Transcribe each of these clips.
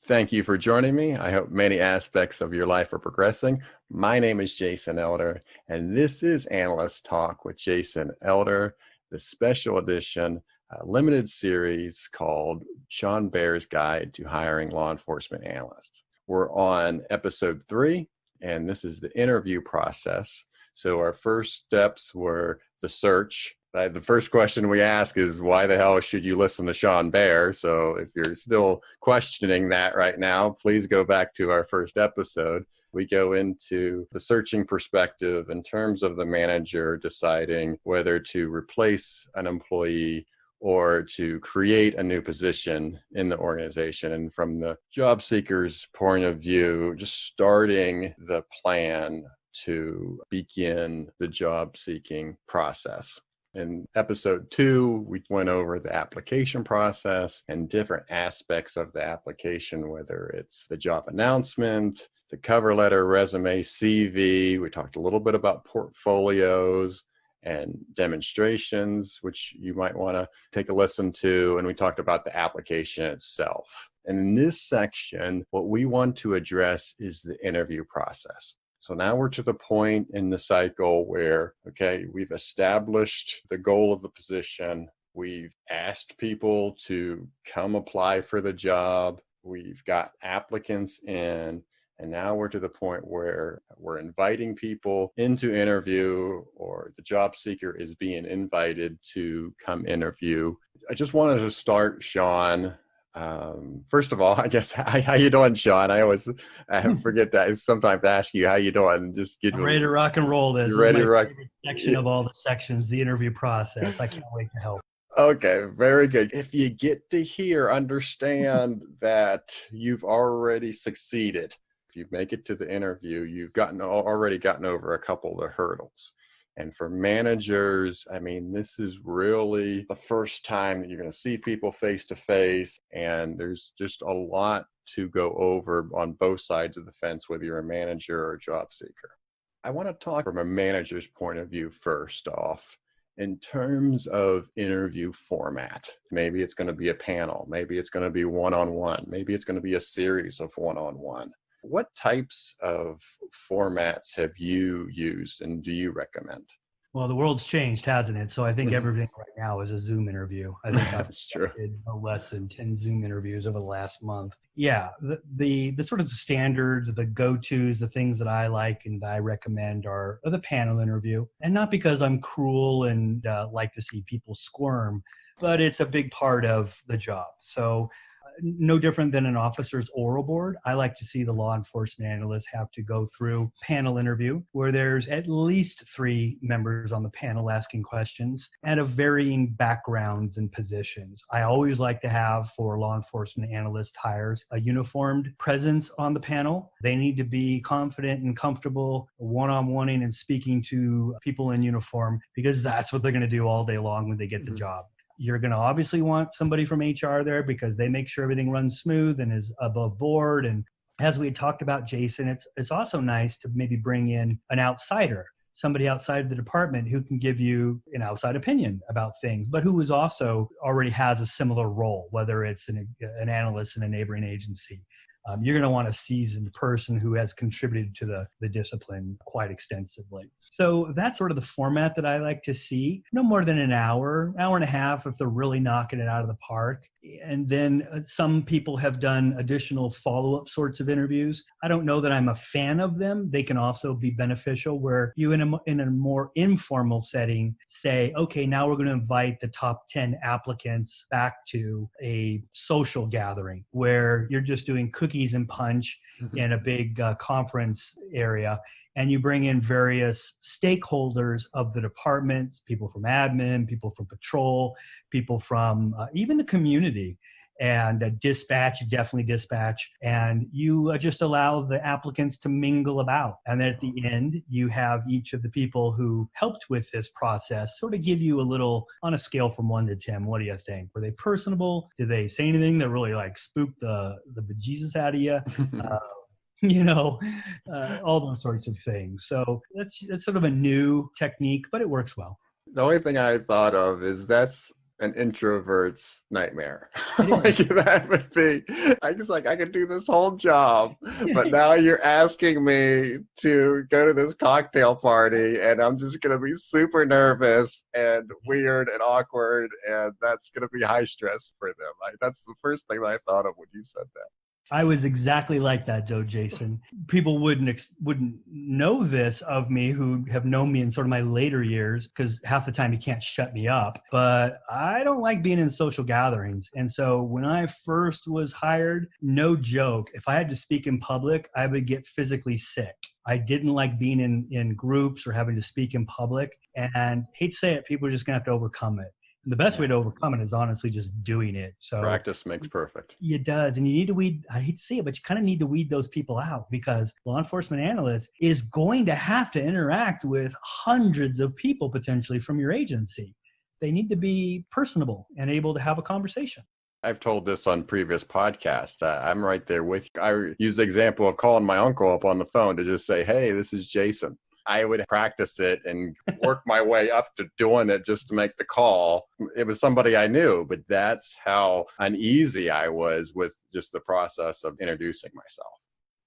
Thank you for joining me. I hope many aspects of your life are progressing. My name is Jason Elder, and this is Analyst Talk with Jason Elder, the special edition limited series called Sean Bair's Guide to Hiring Law Enforcement Analysts. We're on episode 3, and this is the interview process. So our first steps were the search. The first question we ask is, why the hell should you listen to Sean Bair? So if you're still questioning that right now, please go back to our first episode. We go into the searching perspective in terms of the manager deciding whether to replace an employee or to create a new position in the organization. And from the job seeker's point of view, just starting the plan to begin the job seeking process. In episode 2, we went over the application process and different aspects of the application, whether it's the job announcement, the cover letter, resume, CV. We talked a little bit about portfolios and demonstrations, which you might want to take a listen to. And we talked about the application itself. And in this section, what we want to address is the interview process. So now we're to the point in the cycle where, okay, we've established the goal of the position. We've asked people to come apply for the job. We've got applicants in, and now we're to the point where we're inviting people into interview, or the job seeker is being invited to come interview. I just wanted to start, Sean. First of all, I guess, how you doing, Sean? I forget that. I sometimes ask you how you doing. I'm ready to rock and roll this. You're ready to rock. Favorite section of all the sections, the interview process. I can't wait to help. Okay, very good. If you get to here, understand that you've already succeeded. If you make it to the interview, you've already gotten over a couple of the hurdles. And for managers, I mean, this is really the first time that you're going to see people face to face, and there's just a lot to go over on both sides of the fence, whether you're a manager or a job seeker. I want to talk from a manager's point of view first off. In terms of interview format, maybe it's going to be a panel, maybe it's going to be one-on-one, maybe it's going to be a series of one-on-one. What types of formats have you used and do you recommend? Well, the world's changed, hasn't it? So I think everything right now is a Zoom interview. I think I've did no less than 10 Zoom interviews over the last month. Yeah, the sort of standards, the go-tos, the things that I like and that I recommend are the panel interview. And not because I'm cruel and like to see people squirm, but it's a big part of the job. So no different than an officer's oral board. I like to see the law enforcement analysts have to go through panel interview where there's at least 3 members on the panel asking questions and of varying backgrounds and positions. I always like to have, for law enforcement analyst hires, a uniformed presence on the panel. They need to be confident and comfortable one-on-oneing and speaking to people in uniform, because that's what they're going to do all day long when they get the job. You're going to obviously want somebody from HR there because they make sure everything runs smooth and is above board. And as we had talked about, Jason, it's also nice to maybe bring in an outsider, somebody outside the department who can give you an outside opinion about things, but who is also already has a similar role, whether it's an analyst in a neighboring agency. You're going to want a seasoned person who has contributed to the discipline quite extensively. So that's sort of the format that I like to see. No more than an hour and a half if they're really knocking it out of the park. And then some people have done additional follow-up sorts of interviews. I don't know that I'm a fan of them. They can also be beneficial where you, in a more informal setting, say, okay, now we're going to invite the top 10 applicants back to a social gathering where you're just doing cookies and punch in a big conference area. And you bring in various stakeholders of the departments, people from admin, people from patrol, people from even the community, and definitely dispatch. And you just allow the applicants to mingle about. And then at the end, you have each of the people who helped with this process sort of give you a little, on a scale from 1 to 10, what do you think? Were they personable? Did they say anything that really spooked the bejesus out of you? All those sorts of things. So that's sort of a new technique, but it works well. The only thing I thought of is that's an introvert's nightmare. It Like is. that would be, I was like, I could do this whole job, but now you're asking me to go to this cocktail party and I'm just going to be super nervous and weird and awkward. And that's going to be high stress for them. That's the first thing that I thought of when you said that. I was exactly like that, Joe Jason. People wouldn't know this of me who have known me in sort of my later years, because half the time you can't shut me up. But I don't like being in social gatherings. And so when I first was hired, no joke, if I had to speak in public, I would get physically sick. I didn't like being in groups or having to speak in public. And hate to say it, people are just going to have to overcome it. And the best way to overcome it is honestly just doing it. So practice makes perfect. It does. And you need to weed, I hate to say it, but you kind of need to weed those people out, because law enforcement analyst is going to have to interact with hundreds of people potentially from your agency. They need to be personable and able to have a conversation. I've told this on previous podcasts. I'm right there with you. I use the example of calling my uncle up on the phone to just say, hey, this is Jason. I would practice it and work my way up to doing it just to make the call. It was somebody I knew, but that's how uneasy I was with just the process of introducing myself.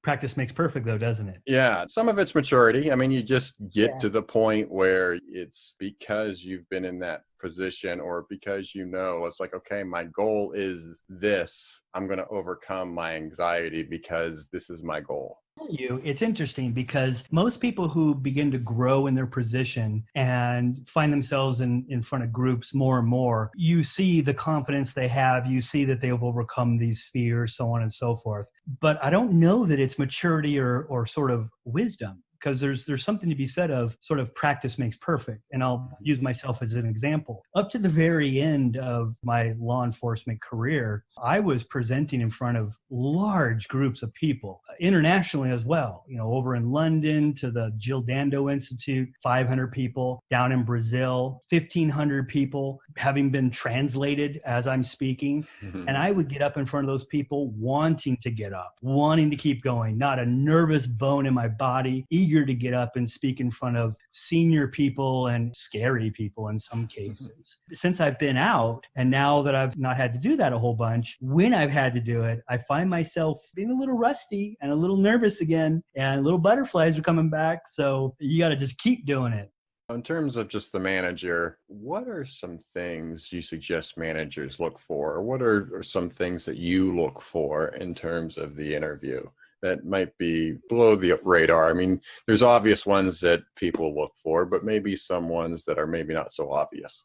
Practice makes perfect, though, doesn't it? Yeah, some of it's maturity. I mean, you just get to the point where it's because you've been in that position, or because it's like, okay, my goal is this. I'm going to overcome my anxiety because this is my goal. It's interesting because most people who begin to grow in their position and find themselves in front of groups more and more, you see the confidence they have, you see that they have overcome these fears, so on and so forth. But I don't know that it's maturity or sort of wisdom, because there's something to be said of sort of practice makes perfect. And I'll use myself as an example. Up to the very end of my law enforcement career, I was presenting in front of large groups of people, internationally as well. Over in London to the Jill Dando Institute, 500 people, down in Brazil, 1,500 people, having been translated as I'm speaking. Mm-hmm. And I would get up in front of those people wanting to get up, wanting to keep going, not a nervous bone in my body, eager to get up and speak in front of senior people and scary people in some cases. Since I've been out, and now that I've not had to do that a whole bunch, when I've had to do it, I find myself being a little rusty and a little nervous again, and little butterflies are coming back. So you got to just keep doing it. In terms of just the manager, what are some things you suggest managers look for? Or what are some things that you look for in terms of the interview that might be below the radar? I mean, there's obvious ones that people look for, but maybe some ones that are maybe not so obvious.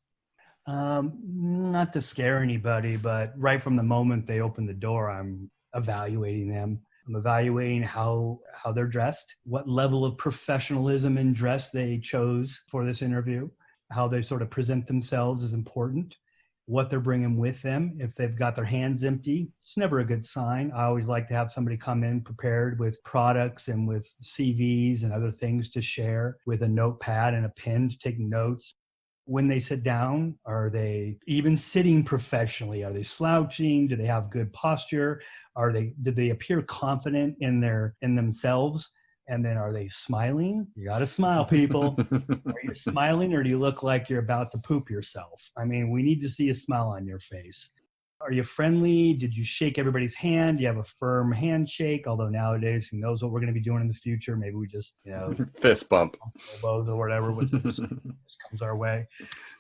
Not to scare anybody, but right from the moment they open the door, I'm evaluating them. I'm evaluating how they're dressed, what level of professionalism in dress they chose for this interview, how they sort of present themselves is important, what they're bringing with them. If they've got their hands empty, it's never a good sign. I always like to have somebody come in prepared with products and with CVs and other things to share, with a notepad and a pen to take notes. When they sit down, are they even sitting professionally? Are they slouching? Do they have good posture? Do they appear confident in themselves? And then are they smiling? You got to smile, people. Are you smiling, or do you look like you're about to poop yourself? I mean, we need to see a smile on your face. Are you friendly? Did you shake everybody's hand? Do you have a firm handshake? Although nowadays, who knows what we're going to be doing in the future? Maybe we just, fist bump, elbows or whatever comes our way.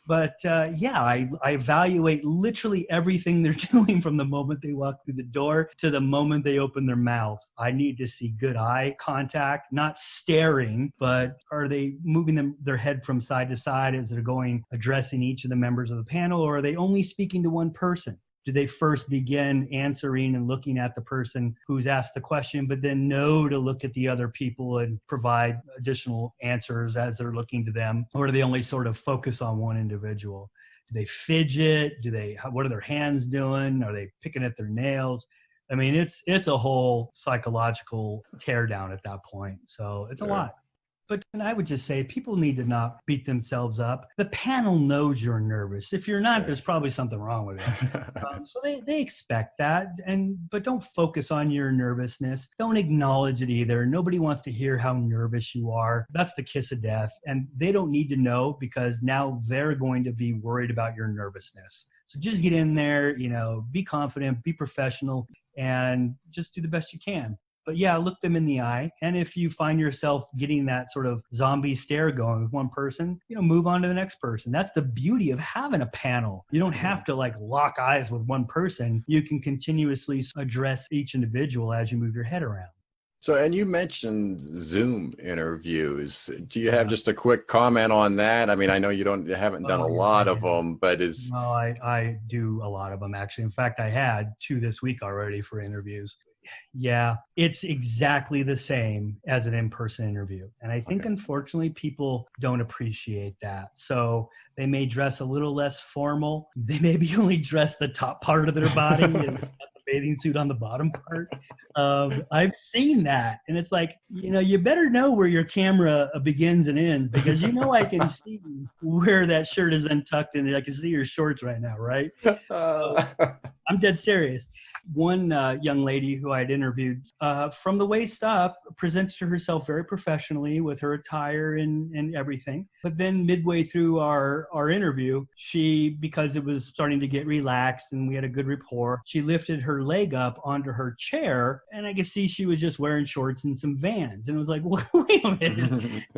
But I evaluate literally everything they're doing from the moment they walk through the door to the moment they open their mouth. I need to see good eye contact, not staring, but are they moving their head from side to side as they're addressing each of the members of the panel, or are they only speaking to one person? Do they first begin answering and looking at the person who's asked the question, but then know to look at the other people and provide additional answers as they're looking to them? Or do they only sort of focus on one individual? Do they fidget? What are their hands doing? Are they picking at their nails? I mean, it's a whole psychological teardown at that point. So it's a lot. But I would just say people need to not beat themselves up. The panel knows you're nervous. If you're not, there's probably something wrong with it. So they expect that, but don't focus on your nervousness. Don't acknowledge it either. Nobody wants to hear how nervous you are. That's the kiss of death. And they don't need to know, because now they're going to be worried about your nervousness. So just get in there, be confident, be professional, and just do the best you can. But yeah, look them in the eye. And if you find yourself getting that sort of zombie stare going with one person, move on to the next person. That's the beauty of having a panel. You don't have to lock eyes with one person. You can continuously address each individual as you move your head around. So, and you mentioned Zoom interviews. Do you have just a quick comment on that? I mean, I know you haven't done a lot of them, but No, I do a lot of them, actually. In fact, I had 2 this week already for interviews. Yeah, it's exactly the same as an in-person interview. And I think, unfortunately, people don't appreciate that. So they may dress a little less formal. They maybe only dress the top part of their body and the bathing suit on the bottom part. I've seen that. And it's like, you better know where your camera begins and ends, because I can see where that shirt is untucked and I can see your shorts right now, right? I'm dead serious. One young lady who I'd interviewed, from the waist up, presents to herself very professionally with her attire and everything. But then midway through our interview, because it was starting to get relaxed and we had a good rapport, she lifted her leg up onto her chair, and I could see she was just wearing shorts and some Vans. And it was like, well, wait a minute.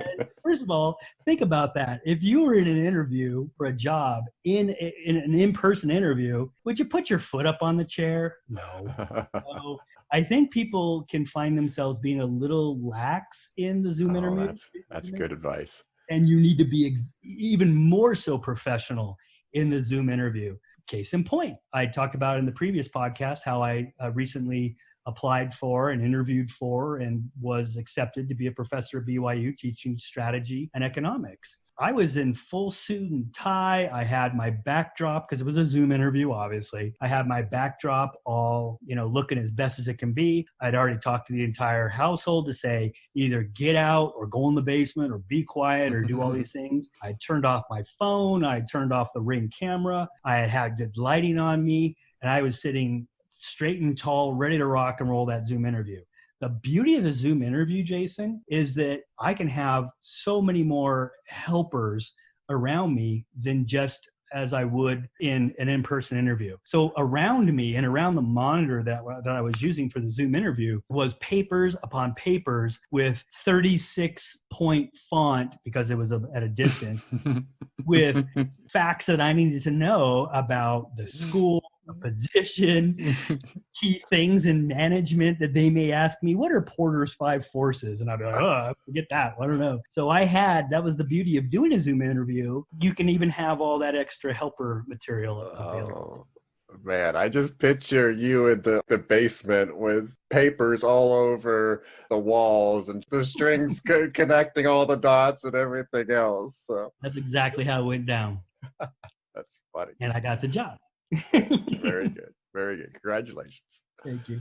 First of all, think about that. If you were in an interview for a job, in an in-person interview, would you put your foot up on the chair? No. So I think people can find themselves being a little lax in the Zoom interview. That's good advice. And you need to be even more so professional in the Zoom interview. Case in point, I talked about in the previous podcast how I recently applied for and interviewed for and was accepted to be a professor at BYU teaching strategy and economics. I was in full suit and tie. I had my backdrop, because it was a Zoom interview, obviously. I had my backdrop all, looking as best as it can be. I'd already talked to the entire household to say, either get out or go in the basement or be quiet or do all these things. I turned off my phone. I turned off the Ring camera. I had good lighting on me, and I was sitting straight and tall, ready to rock and roll that Zoom interview. The beauty of the Zoom interview, Jason, is that I can have so many more helpers around me than just as I would in an in-person interview. So around me and around the monitor that I was using for the Zoom interview was papers upon papers with 36-point font, because it was at a distance, with facts that I needed to know about the school, the position, key things in management that they may ask me, what are Porter's 5 forces? And I'd be like, I forget that. I don't know. So that was the beauty of doing a Zoom interview. You can even have all that extra helper material available. Oh, man, I just picture you in the basement with papers all over the walls and the strings connecting all the dots and everything else. So that's exactly how it went down. That's funny. And I got the job. Very good. Very good. Congratulations. Thank you.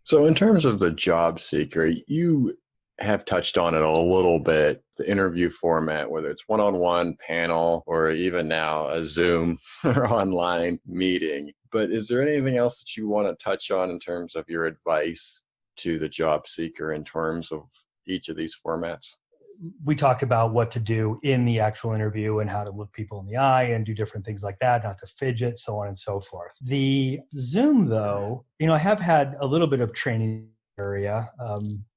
So in terms of the job seeker, you have touched on it a little bit, the interview format, whether it's one-on-one, panel, or even now a Zoom or online meeting. But is there anything else that you want to touch on in terms of your advice to the job seeker in terms of each of these formats? We talk about what to do in the actual interview and how to look people in the eye and do different things like that, not to fidget, so on and so forth. The Zoom, though, I have had a little bit of training area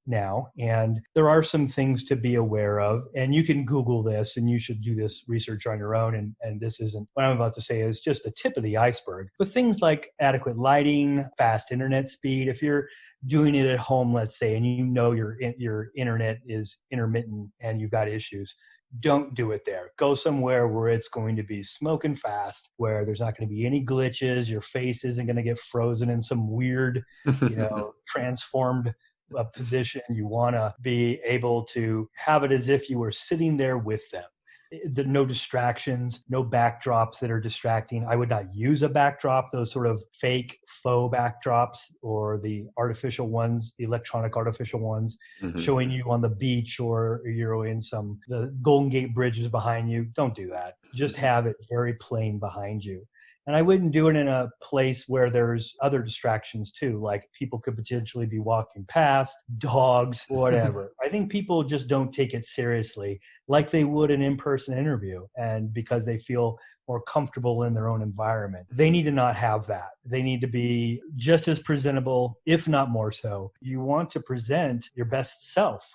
now, and there are some things to be aware of. And you can Google this, and you should do this research on your own. And this isn't, what I'm about to say is just the tip of the iceberg. But things like adequate lighting, fast internet speed. If you're doing it at home, let's say, and your internet is intermittent and you've got issues, don't do it there. Go somewhere where it's going to be smoking fast, where there's not going to be any glitches. Your face isn't going to get frozen in some weird, transformed position. You want to be able to have it as if you were sitting there with them. No distractions, no backdrops that are distracting. I would not use a backdrop, those sort of fake faux backdrops or the artificial ones, the electronic artificial ones, showing you on the beach or you're in the Golden Gate Bridge is behind you. Don't do that. Just have it very plain behind you. And I wouldn't do it in a place where there's other distractions too, like people could potentially be walking past, dogs, whatever. I think people just don't take it seriously like they would an in-person interview. And because they feel more comfortable in their own environment, they need to not have that. They need to be just as presentable, if not more so. You want to present your best self.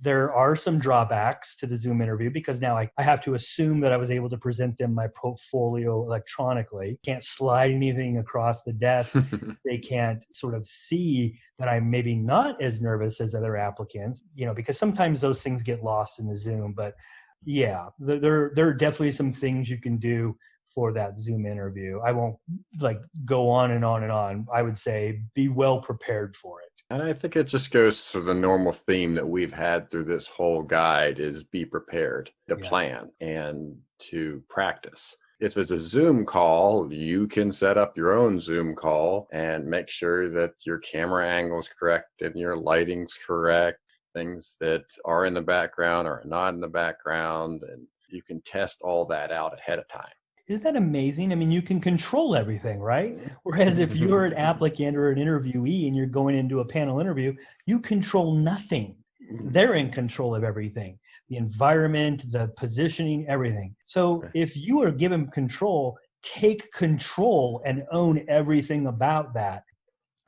There are some drawbacks to the Zoom interview because now I have to assume that I was able to present them my portfolio electronically. Can't slide anything across the desk. They can't sort of see that I'm maybe not as nervous as other applicants, because sometimes those things get lost in the Zoom. But yeah, there are definitely some things you can do for that Zoom interview. I won't go on and on and on. I would say be well prepared for it. And I think it just goes to the normal theme that we've had through this whole guide is be prepared to plan and to practice. If it's a Zoom call, you can set up your own Zoom call and make sure that your camera angle is correct and your lighting's correct, things that are in the background or are not in the background, and you can test all that out ahead of time. Isn't that amazing? I mean, you can control everything, right? Whereas if you're an applicant or an interviewee and you're going into a panel interview, you control nothing. They're in control of everything, the environment, the positioning, everything. So if you are given control, take control and own everything about that.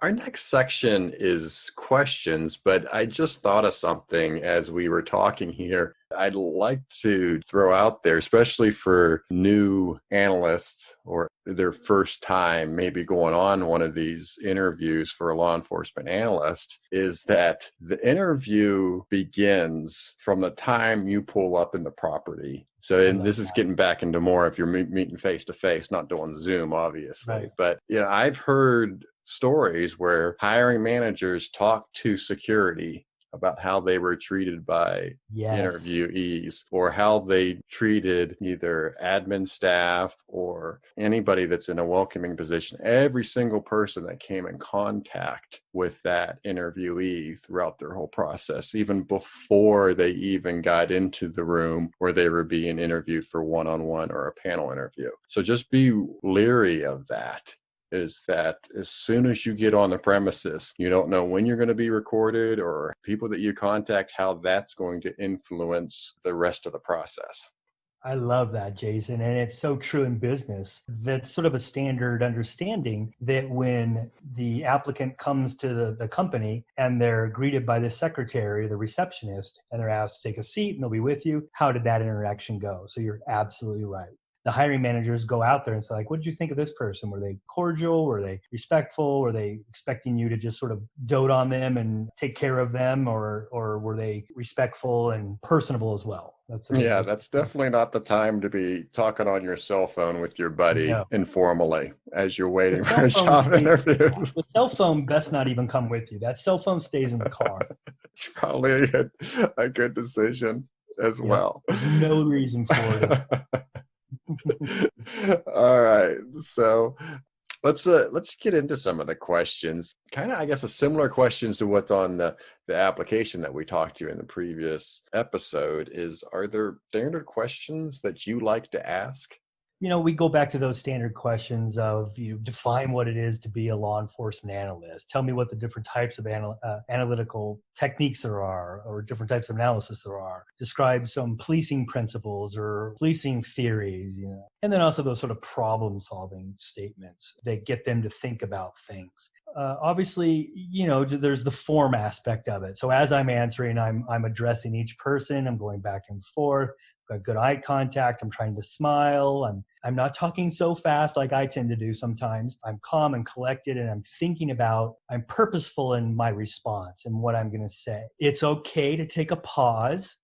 Our next section is questions, but I just thought of something as we were talking here. I'd like to throw out there, especially for new analysts or their first time maybe going on one of these interviews for a law enforcement analyst, is that the interview begins from the time you pull up in the property. So, and this is getting back into more if you're meeting face to face, not doing Zoom, obviously. Right. But I've heard stories where hiring managers talk to security about how they were treated by interviewees or how they treated either admin staff or anybody that's in a welcoming position. Every single person that came in contact with that interviewee throughout their whole process, even before they even got into the room where they were being interviewed for one-on-one or a panel interview. So just be leery of that. Is that as soon as you get on the premises, you don't know when you're going to be recorded or people that you contact, how that's going to influence the rest of the process. I love that, Jason. And it's so true in business. That's sort of a standard understanding that when the applicant comes to the company and they're greeted by the secretary, the receptionist, and they're asked to take a seat and they'll be with you, how did that interaction go? So you're absolutely right. The hiring managers go out there and say, what did you think of this person? Were they cordial? Were they respectful? Were they expecting you to just sort of dote on them and take care of them? Or were they respectful and personable as well? That's definitely not the time to be talking on your cell phone with your buddy informally as you're waiting for a job interview. The cell phone best not even come with you. That cell phone stays in the car. It's probably a good decision as well. There's no reason for it. All right. So let's get into some of the questions. Kind of, I guess, a similar questions to what's on the application that we talked to in the previous episode is, are there standard questions that you like to ask? We go back to those standard questions of define what it is to be a law enforcement analyst. Tell me what the different types of analytical techniques there are or different types of analysis there are. Describe some policing principles or policing theories, And then also those sort of problem solving statements that get them to think about things. Obviously, there's the form aspect of it. So as I'm answering, I'm addressing each person. I'm going back and forth. Got good eye contact. I'm trying to smile. I'm not talking so fast like I tend to do sometimes. I'm calm and collected, and I'm purposeful in my response and what I'm going to say. It's okay to take a pause.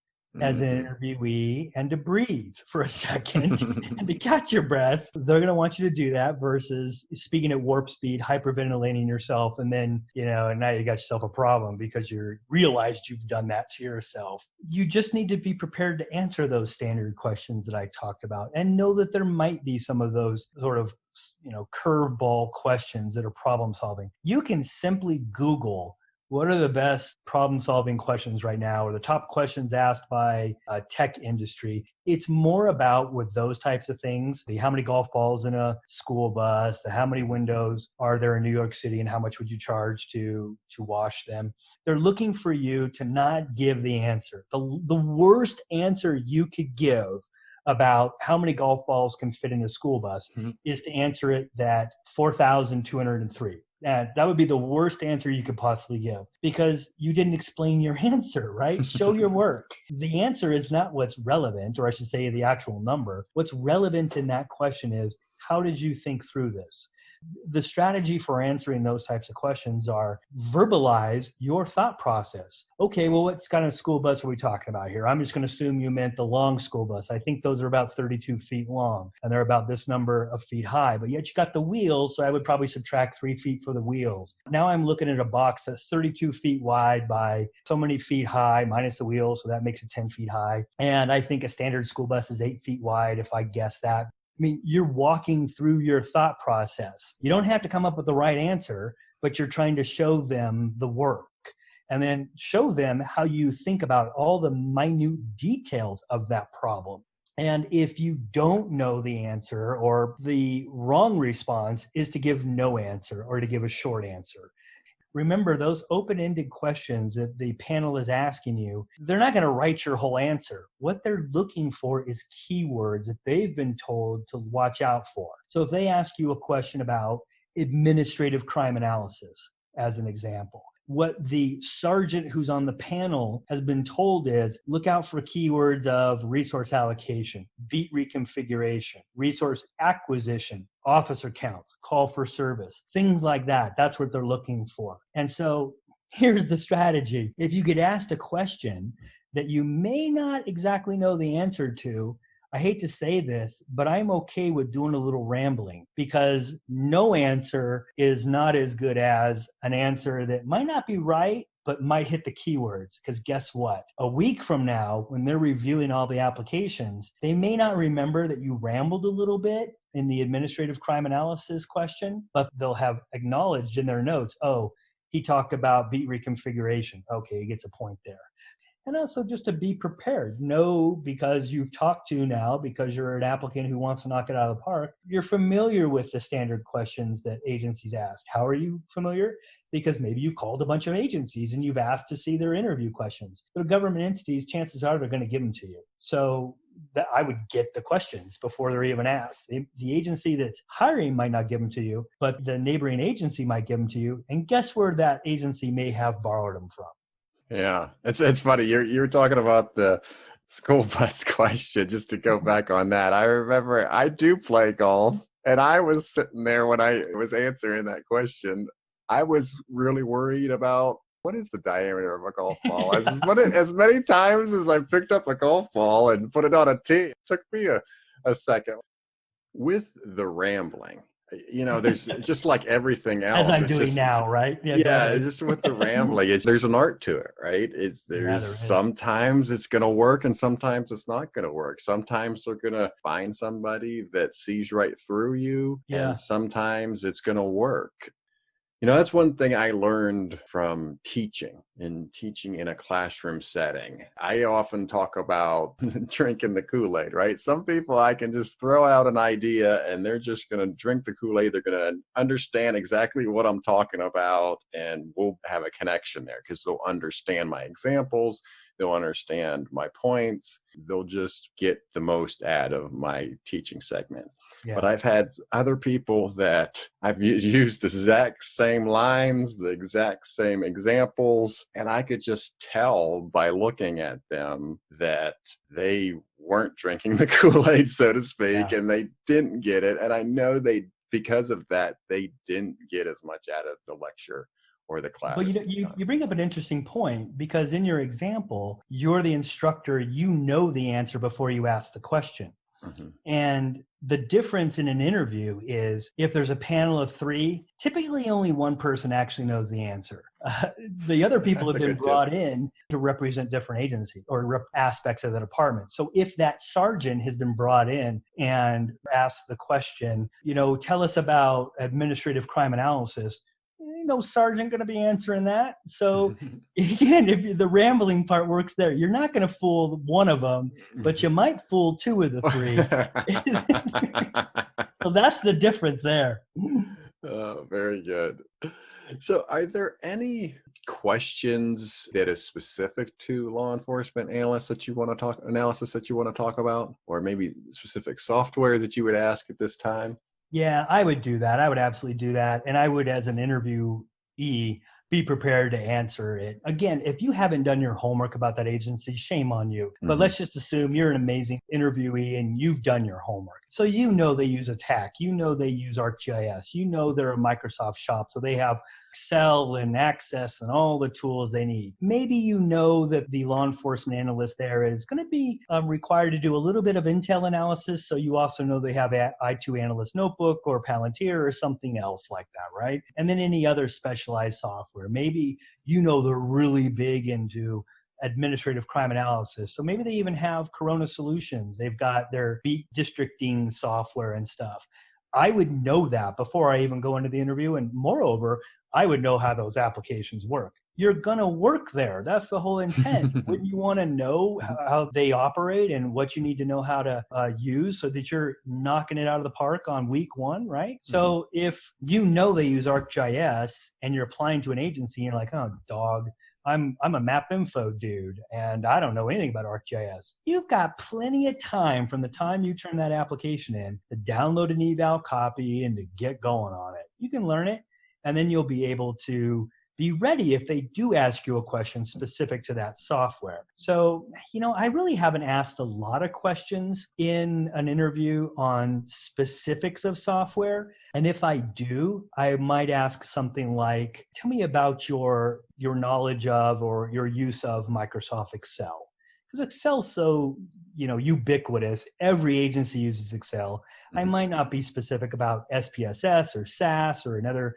as an interviewee and to breathe for a second and to catch your breath. They're going to want you to do that versus speaking at warp speed, hyperventilating yourself. And then, and now you got yourself a problem because you realized you've done that to yourself. You just need to be prepared to answer those standard questions that I talked about and know that there might be some of those sort of, curveball questions that are problem solving. You can simply Google what are the best problem-solving questions right now, or the top questions asked by a tech industry. It's more about, with those types of things, the how many golf balls in a school bus, the how many windows are there in New York City, and how much would you charge to wash them. They're looking for you to not give the answer. The worst answer you could give about how many golf balls can fit in a school bus is to answer it that 4,203. And that would be the worst answer you could possibly give because you didn't explain your answer, right? Show your work. The answer is not what's relevant, or I should say the actual number. What's relevant in that question is, how did you think through this? The strategy for answering those types of questions are verbalize your thought process. Okay, well, what kind of school bus are we talking about here? I'm just going to assume you meant the long school bus. I think those are about 32 feet long and they're about this number of feet high, but yet you got the wheels, so I would probably subtract 3 feet for the wheels. Now I'm looking at a box that's 32 feet wide by so many feet high minus the wheels, so that makes it 10 feet high. And I think a standard school bus is 8 feet wide if I guess that. I mean, you're walking through your thought process. You don't have to come up with the right answer, but you're trying to show them the work and then show them how you think about all the minute details of that problem. And if you don't know the answer, or the wrong response is to give no answer or to give a short answer. Remember, those open-ended questions that the panel is asking you, they're not going to write your whole answer. What they're looking for is keywords that they've been told to watch out for. So if they ask you a question about administrative crime analysis, as an example, what the sergeant who's on the panel has been told is, look out for keywords of resource allocation, beat reconfiguration, resource acquisition, officer counts, call for service, things like that. That's what they're looking for. And so here's the strategy. If you get asked a question that you may not exactly know the answer to, I hate to say this, but I'm okay with doing a little rambling, because no answer is not as good as an answer that might not be right, but might hit the keywords. Because guess what? A week from now, when they're reviewing all the applications, they may not remember that you rambled a little bit in the administrative crime analysis question, but they'll have acknowledged in their notes, oh, he talked about beat reconfiguration. Okay, he gets a point there. And also just to be prepared. Know, because you've talked to now, because you're an applicant who wants to knock it out of the park, you're familiar with the standard questions that agencies ask. How are you familiar? Because maybe you've called a bunch of agencies and you've asked to see their interview questions. But government entities, chances are they're going to give them to you. So that I would get the questions before they're even asked. The agency that's hiring might not give them to you, but the neighboring agency might give them to you. And guess where that agency may have borrowed them from? Yeah, it's funny. You're talking about the school bus question. Just to go back on that, I remember I do play golf, and I was sitting there when I was answering that question. I was really worried about what is the diameter of a golf ball. As many times as I picked up a golf ball and put it on a tee, it took me a second. With the rambling, there's just like everything else. As I'm doing now, right? Yeah, it's just with the rambling, there's an art to it, right? Sometimes it's going to work and sometimes it's not going to work. Sometimes they're going to find somebody that sees right through you, and sometimes it's going to work. That's one thing I learned from teaching in a classroom setting. I often talk about drinking the Kool-Aid, right? Some people, I can just throw out an idea and they're just going to drink the Kool-Aid. They're going to understand exactly what I'm talking about, and we'll have a connection there because they'll understand my examples. They'll understand my points. They'll just get the most out of my teaching segment. Yeah. But I've had other people that I've used the exact same lines, the exact same examples, and I could just tell by looking at them that they weren't drinking the Kool-Aid, so to speak, and they didn't get it. And I know because of that, they didn't get as much out of the lecture or the But class. you bring up an interesting point, because in your example, you're the instructor, you know the answer before you ask the question. Mhm. And the difference in an interview is if there's a panel of 3, typically only one person actually knows the answer. The other people That's have a been good tip. brought in to represent different agencies or aspects of the department. So if that sergeant has been brought in and asked the question, tell us about administrative crime analysis, no sergeant going to be answering that. So again, if the rambling part works there, you're not going to fool one of them, but you might fool 2 of the 3. So that's the difference there. Oh, very good. So, are there any questions that is specific to law enforcement analysts that you want to talk analysis that you want to talk about, or maybe specific software that you would ask at this time? Yeah, I would do that. I would absolutely do that. And I would, as an interviewee, be prepared to answer it. Again, if you haven't done your homework about that agency, shame on you. But Hmm. let's just assume you're an amazing interviewee and you've done your homework. So you know they use Attack, you know they use ArcGIS, you know they're a Microsoft shop, so they have Excel and Access and all the tools they need. Maybe you know that the law enforcement analyst there is going to be required to do a little bit of intel analysis. So you also know they have a I2 Analyst Notebook or Palantir or something else like that, right? And then any other specialized software. Maybe you know they're really big into administrative crime analysis. So maybe they even have Corona Solutions. They've got their beat districting software and stuff. I would know that before I even go into the interview. And moreover, I would know how those applications work. You're going to work there. That's the whole intent. Wouldn't you want to know how they operate and what you need to know how to use so that you're knocking it out of the park on week 1, right? Hmm. So if you know they use ArcGIS and you're applying to an agency and you're like, oh, dog, I'm a map info dude and I don't know anything about ArcGIS. You've got plenty of time from the time you turn that application in to download an eval copy and to get going on it. You can learn it, and then you'll be able to be ready if they do ask you a question specific to that software. So, I really haven't asked a lot of questions in an interview on specifics of software. And if I do, I might ask something like, tell me about your knowledge of or your use of Microsoft Excel. Because Excel's so, ubiquitous. Every agency uses Excel. I Hmm. might not be specific about SPSS or SAS or another,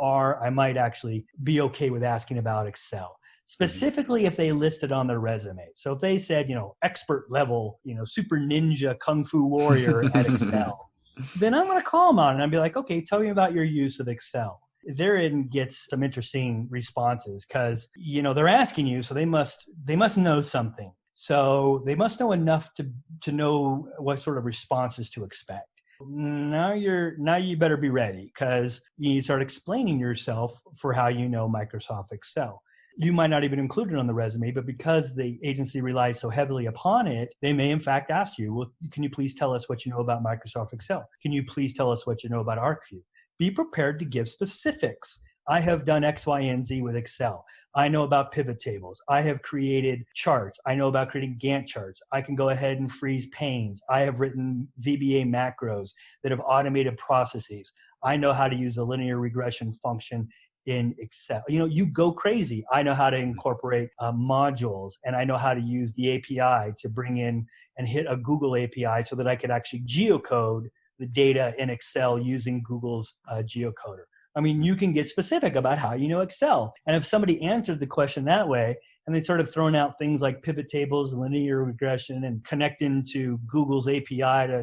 R. I might actually be okay with asking about Excel, Hmm. specifically if they list it on their resume. So if they said, expert level, super ninja kung fu warrior at Excel, then I'm going to call them on it and I'd be like, okay, tell me about your use of Excel. Therein gets some interesting responses because, they're asking you, so they must know something. So they must know enough to know what sort of responses to expect. Now you better be ready because you start explaining yourself for how you know Microsoft Excel. You might not even include it on the resume, but because the agency relies so heavily upon it, they may in fact ask you, well, can you please tell us what you know about Microsoft Excel? Can you please tell us what you know about ArcView? Be prepared to give specifics. I have done X, Y, and Z with Excel. I know about pivot tables. I have created charts. I know about creating Gantt charts. I can go ahead and freeze panes. I have written VBA macros that have automated processes. I know how to use a linear regression function in Excel. You go crazy. I know how to incorporate modules, and I know how to use the API to bring in and hit a Google API so that I could actually geocode the data in Excel using Google's geocoder. I mean, you can get specific about how you know Excel. And if somebody answered the question that way, and they sort of thrown out things like pivot tables, linear regression, and connecting to Google's API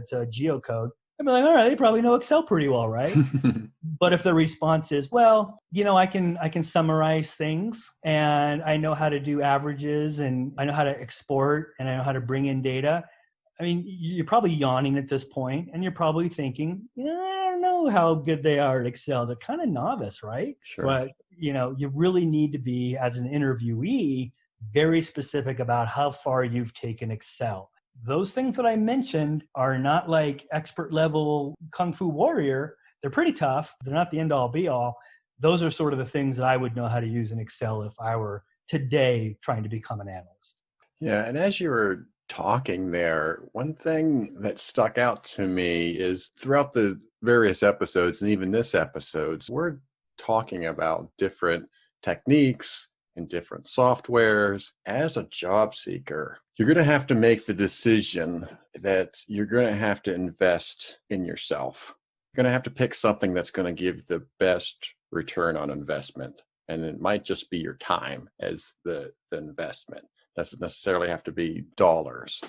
to geocode, I'd be like, all right, they probably know Excel pretty well, right? But if the response is, well, I can summarize things and I know how to do averages and I know how to export and I know how to bring in data. I mean, you're probably yawning at this point and you're probably thinking, I don't know how good they are at Excel. They're kind of novice, right? Sure. But, you really need to be, as an interviewee, very specific about how far you've taken Excel. Those things that I mentioned are not like expert level Kung Fu warrior. They're pretty tough. They're not the end all be all. Those are sort of the things that I would know how to use in Excel if I were today trying to become an analyst. Yeah, and as you were talking there, one thing that stuck out to me is throughout the various episodes, and even this episode, we're talking about different techniques and different softwares. As a job seeker, you're going to have to make the decision that you're going to have to invest in yourself. You're going to have to pick something that's going to give the best return on investment. And it might just be your time as the investment. Doesn't necessarily have to be dollars,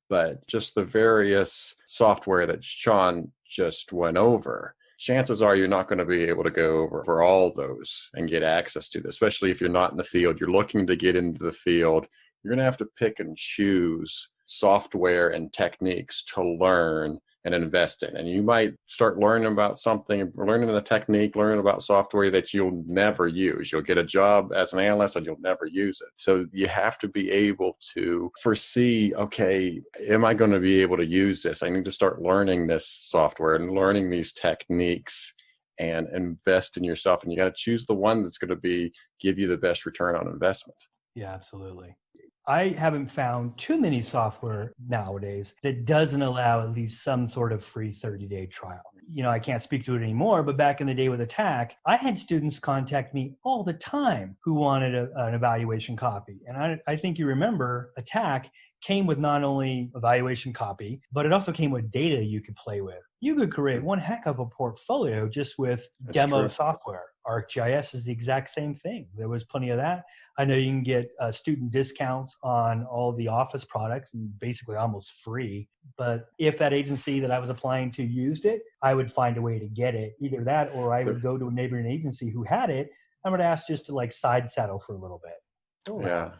but just the various software that Sean just went over. Chances are you're not going to be able to go over all those and get access to this, especially if you're not in the field. You're looking to get into the field. You're going to have to pick and choose software and techniques to learn and invest in. And you might start learning about something, learning the technique, learning about software that you'll never use. You'll get a job as an analyst and you'll never use it. So you have to be able to foresee, okay, am I going to be able to use this? I need to start learning this software and learning these techniques and invest in yourself. And you got to choose the one that's going to give you the best return on investment. Yeah, absolutely. I haven't found too many software nowadays that doesn't allow at least some sort of free 30-day trial. I can't speak to it anymore, but back in the day with Attack, I had students contact me all the time who wanted an evaluation copy. And I think you remember Attack came with not only evaluation copy, but it also came with data you could play with. You could create one heck of a portfolio just with demo software. ArcGIS is the exact same thing. There was plenty of that. I know you can get student discounts on all the Office products and basically almost free. But if that agency that I was applying to used it, I would find a way to get it. Either that or I would go to a neighboring agency who had it. I would ask just to side saddle for a little bit. Yeah.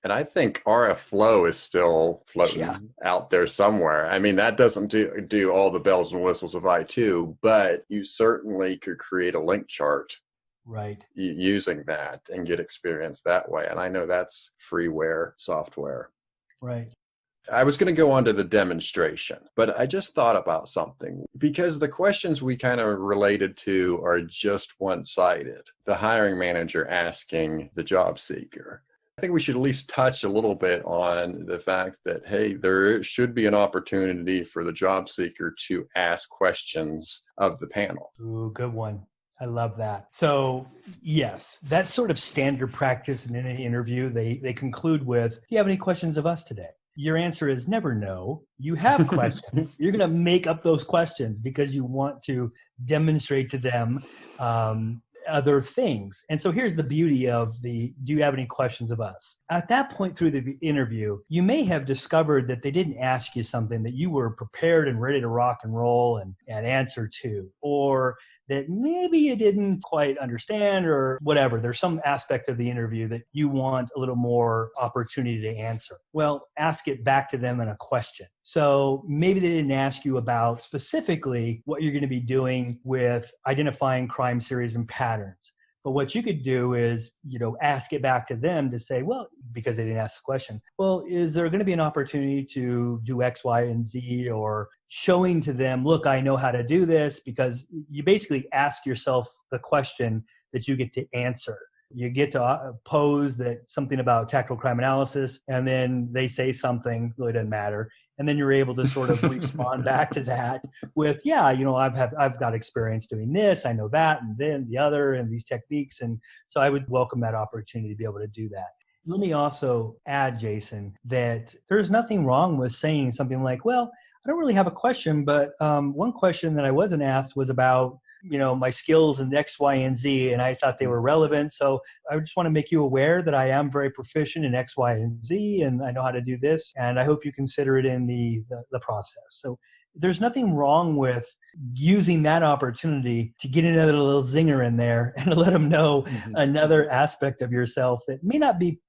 And I think RF Flow is still floating out there somewhere. I mean, that doesn't do all the bells and whistles of I2, but you certainly could create a link chart using that and get experience that way. And I know that's freeware software. Right. I was going to go on to the demonstration, but I just thought about something because the questions we kind of related to are just one-sided. The hiring manager asking the job seeker. I think we should at least touch a little bit on the fact that, hey, there should be an opportunity for the job seeker to ask questions of the panel. Ooh, good one. I love that. So yes, that's sort of standard practice in any interview. They conclude with, do you have any questions of us today? Your answer is never no. You have questions. You're going to make up those questions because you want to demonstrate to them other things. And so here's the beauty of do you have any questions of us? At that point through the interview, you may have discovered that they didn't ask you something that you were prepared and ready to rock and roll and answer to, or that maybe you didn't quite understand or whatever. There's some aspect of the interview that you want a little more opportunity to answer. Well, ask it back to them in a question. So maybe they didn't ask you about specifically what you're going to be doing with identifying crime series and patterns. But what you could do is, ask it back to them to say, well, because they didn't ask the question, well, is there going to be an opportunity to do X, Y, and Z, or showing to them, look, I know how to do this, because you basically ask yourself the question that you get to answer. You get to pose something about tactical crime analysis, and then they say something, really doesn't matter. And then you're able to sort of respond back to that with, I've got experience doing this, I know that, and then the other, and these techniques. And so I would welcome that opportunity to be able to do that. Let me also add, Jason, that there's nothing wrong with saying something like, well, I don't really have a question, but one question that I wasn't asked was about my skills in X, Y, and Z, and I thought they were relevant. So I just want to make you aware that I am very proficient in X, Y, and Z, and I know how to do this, and I hope you consider it in the process. So there's nothing wrong with using that opportunity to get another little zinger in there and to let them know another aspect of yourself that may not be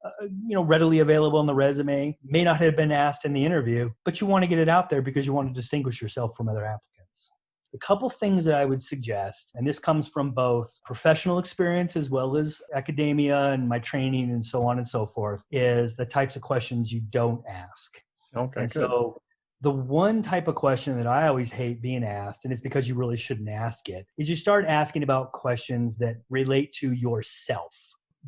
readily available on the resume, may not have been asked in the interview, but you want to get it out there because you want to distinguish yourself from other applicants. A couple things that I would suggest, and this comes from both professional experience as well as academia and my training and so on and so forth, is the types of questions you don't ask. Okay, and good. So the one type of question that I always hate being asked, and it's because you really shouldn't ask it, is you start asking about questions that relate to yourself.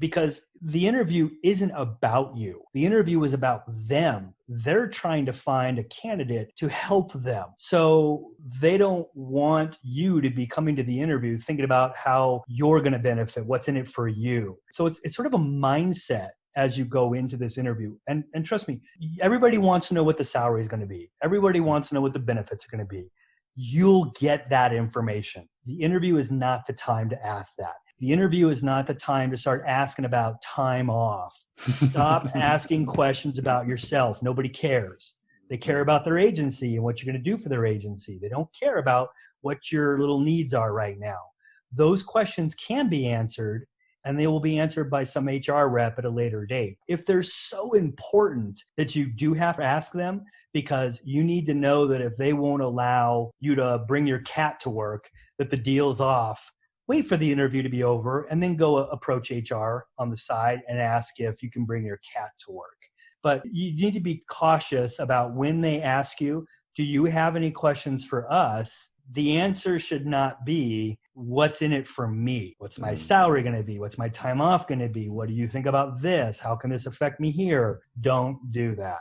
because the interview isn't about you. The interview is about them. They're trying to find a candidate to help them. So they don't want you to be coming to the interview thinking about how you're going to benefit, what's in it for you. So it's sort of a mindset as you go into this interview. And trust me, everybody wants to know what the salary is going to be. Everybody wants to know what the benefits are going to be. You'll get that information. The interview is not the time to ask that. The interview is not the time to start asking about time off. Stop asking questions about yourself. Nobody cares. They care about their agency and what you're going to do for their agency. They don't care about what your little needs are right now. Those questions can be answered, and they will be answered by some HR rep at a later date. If they're so important that you do have to ask them, because you need to know that if they won't allow you to bring your cat to work, that the deal's off, wait for the interview to be over and then go approach HR on the side and ask if you can bring your cat to work. But you need to be cautious about when they ask you, do you have any questions for us? The answer should not be, what's in it for me? What's my salary going to be? What's my time off going to be? What do you think about this? How can this affect me here? Don't do that.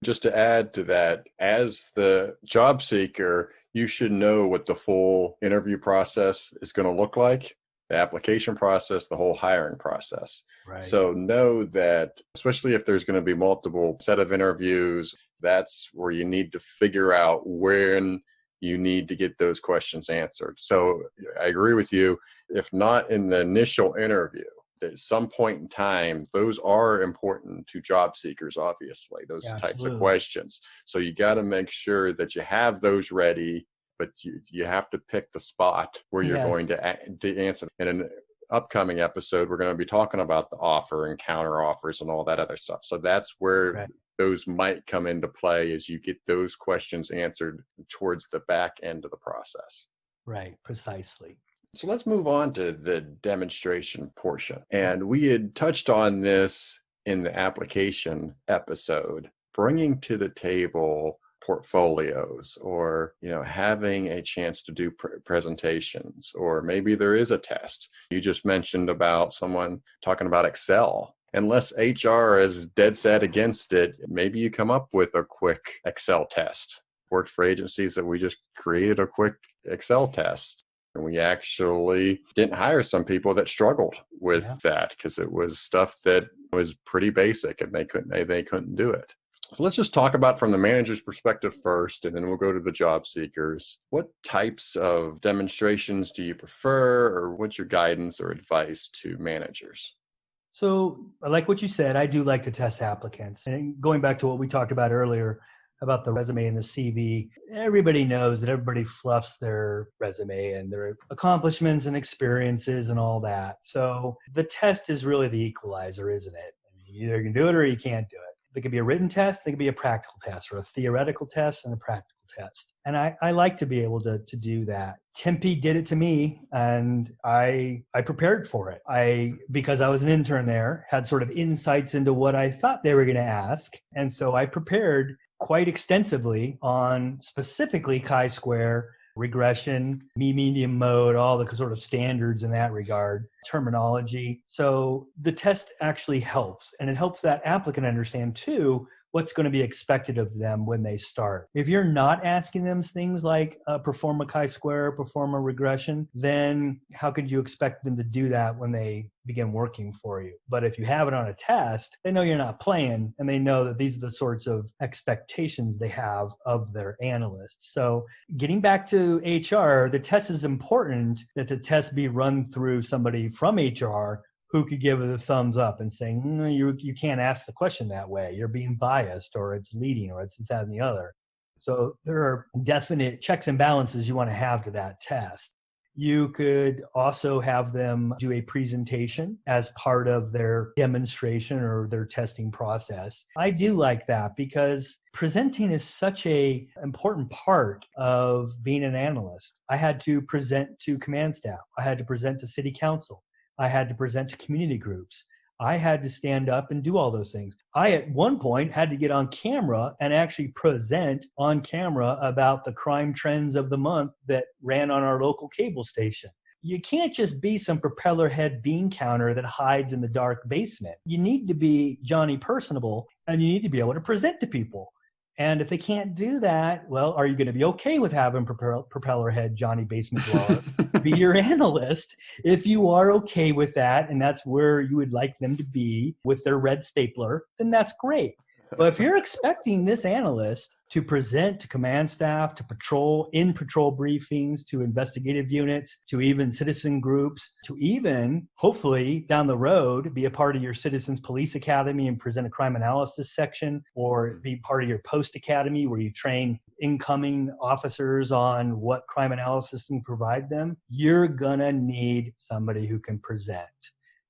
Just to add to that, as the job seeker, you should know what the full interview process is going to look like, the application process, the whole hiring process. Right. So know that, especially if there's going to be multiple set of interviews, that's where you need to figure out when you need to get those questions answered. So I agree with you. If not in the initial interview, at some point in time, those are important to job seekers, obviously, those types of questions. So you got to make sure that you have those ready, but you have to pick the spot where you're going to answer. In an upcoming episode, we're going to be talking about the offer and counter offers and all that other stuff. So that's where those might come into play as you get those questions answered towards the back end of the process. Right, precisely. So let's move on to the demonstration portion. And we had touched on this in the application episode, bringing to the table portfolios, or having a chance to do presentations, or maybe there is a test. You just mentioned about someone talking about Excel. Unless HR is dead set against it, maybe you come up with a quick Excel test. Worked for agencies that we just created a quick Excel test. And we actually didn't hire some people that struggled with that because it was stuff that was pretty basic and they couldn't do it. So let's just talk about from the manager's perspective first, and then we'll go to the job seekers. What types of demonstrations do you prefer, or what's your guidance or advice to managers? So I like what you said. I do like to test applicants. And going back to what we talked about earlier, about the resume and the CV, everybody knows that everybody fluffs their resume and their accomplishments and experiences and all that. So the test is really the equalizer, isn't it? I mean, you either can do it or you can't do it. It could be a written test, it could be a practical test, or a theoretical test and a practical test. And I like to be able to do that. Tempe did it to me, and I prepared for it. Because I was an intern there, had sort of insights into what I thought they were going to ask. And so I prepared quite extensively on specifically chi-square, regression, medium mode, all the sort of standards in that regard, terminology. So the test actually helps, and it helps that applicant understand too what's going to be expected of them when they start. If you're not asking them things like perform a chi-square, perform a regression, then how could you expect them to do that when they begin working for you? But if you have it on a test, they know you're not playing, and they know that these are the sorts of expectations they have of their analyst. So getting back to HR, the test is important that the test be run through somebody from HR who could give it a thumbs up and saying, no, you can't ask the question that way. You're being biased, or it's leading, or it's this, that, and the other. So there are definite checks and balances you want to have to that test. You could also have them do a presentation as part of their demonstration or their testing process. I do like that because presenting is such an important part of being an analyst. I had to present to command staff. I had to present to city council. I had to present to community groups. I had to stand up and do all those things. I, at one point, had to get on camera and actually present on camera about the crime trends of the month that ran on our local cable station. you can't just be some propeller head bean counter that hides in the dark basement. You need to be Johnny Personable, and you need to be able to present to people. And if they can't do that, well, are you going to be okay with having propeller head Johnny Basement Dweller be your analyst? If you are okay with that, and that's where you would like them to be with their red stapler, then that's great. But if you're expecting this analyst to present to command staff, to patrol briefings, to investigative units, to even citizen groups, to even, hopefully, down the road, be a part of your Citizens Police Academy and present a crime analysis section, or be part of your post academy where you train incoming officers on what crime analysis can provide them, you're gonna need somebody who can present.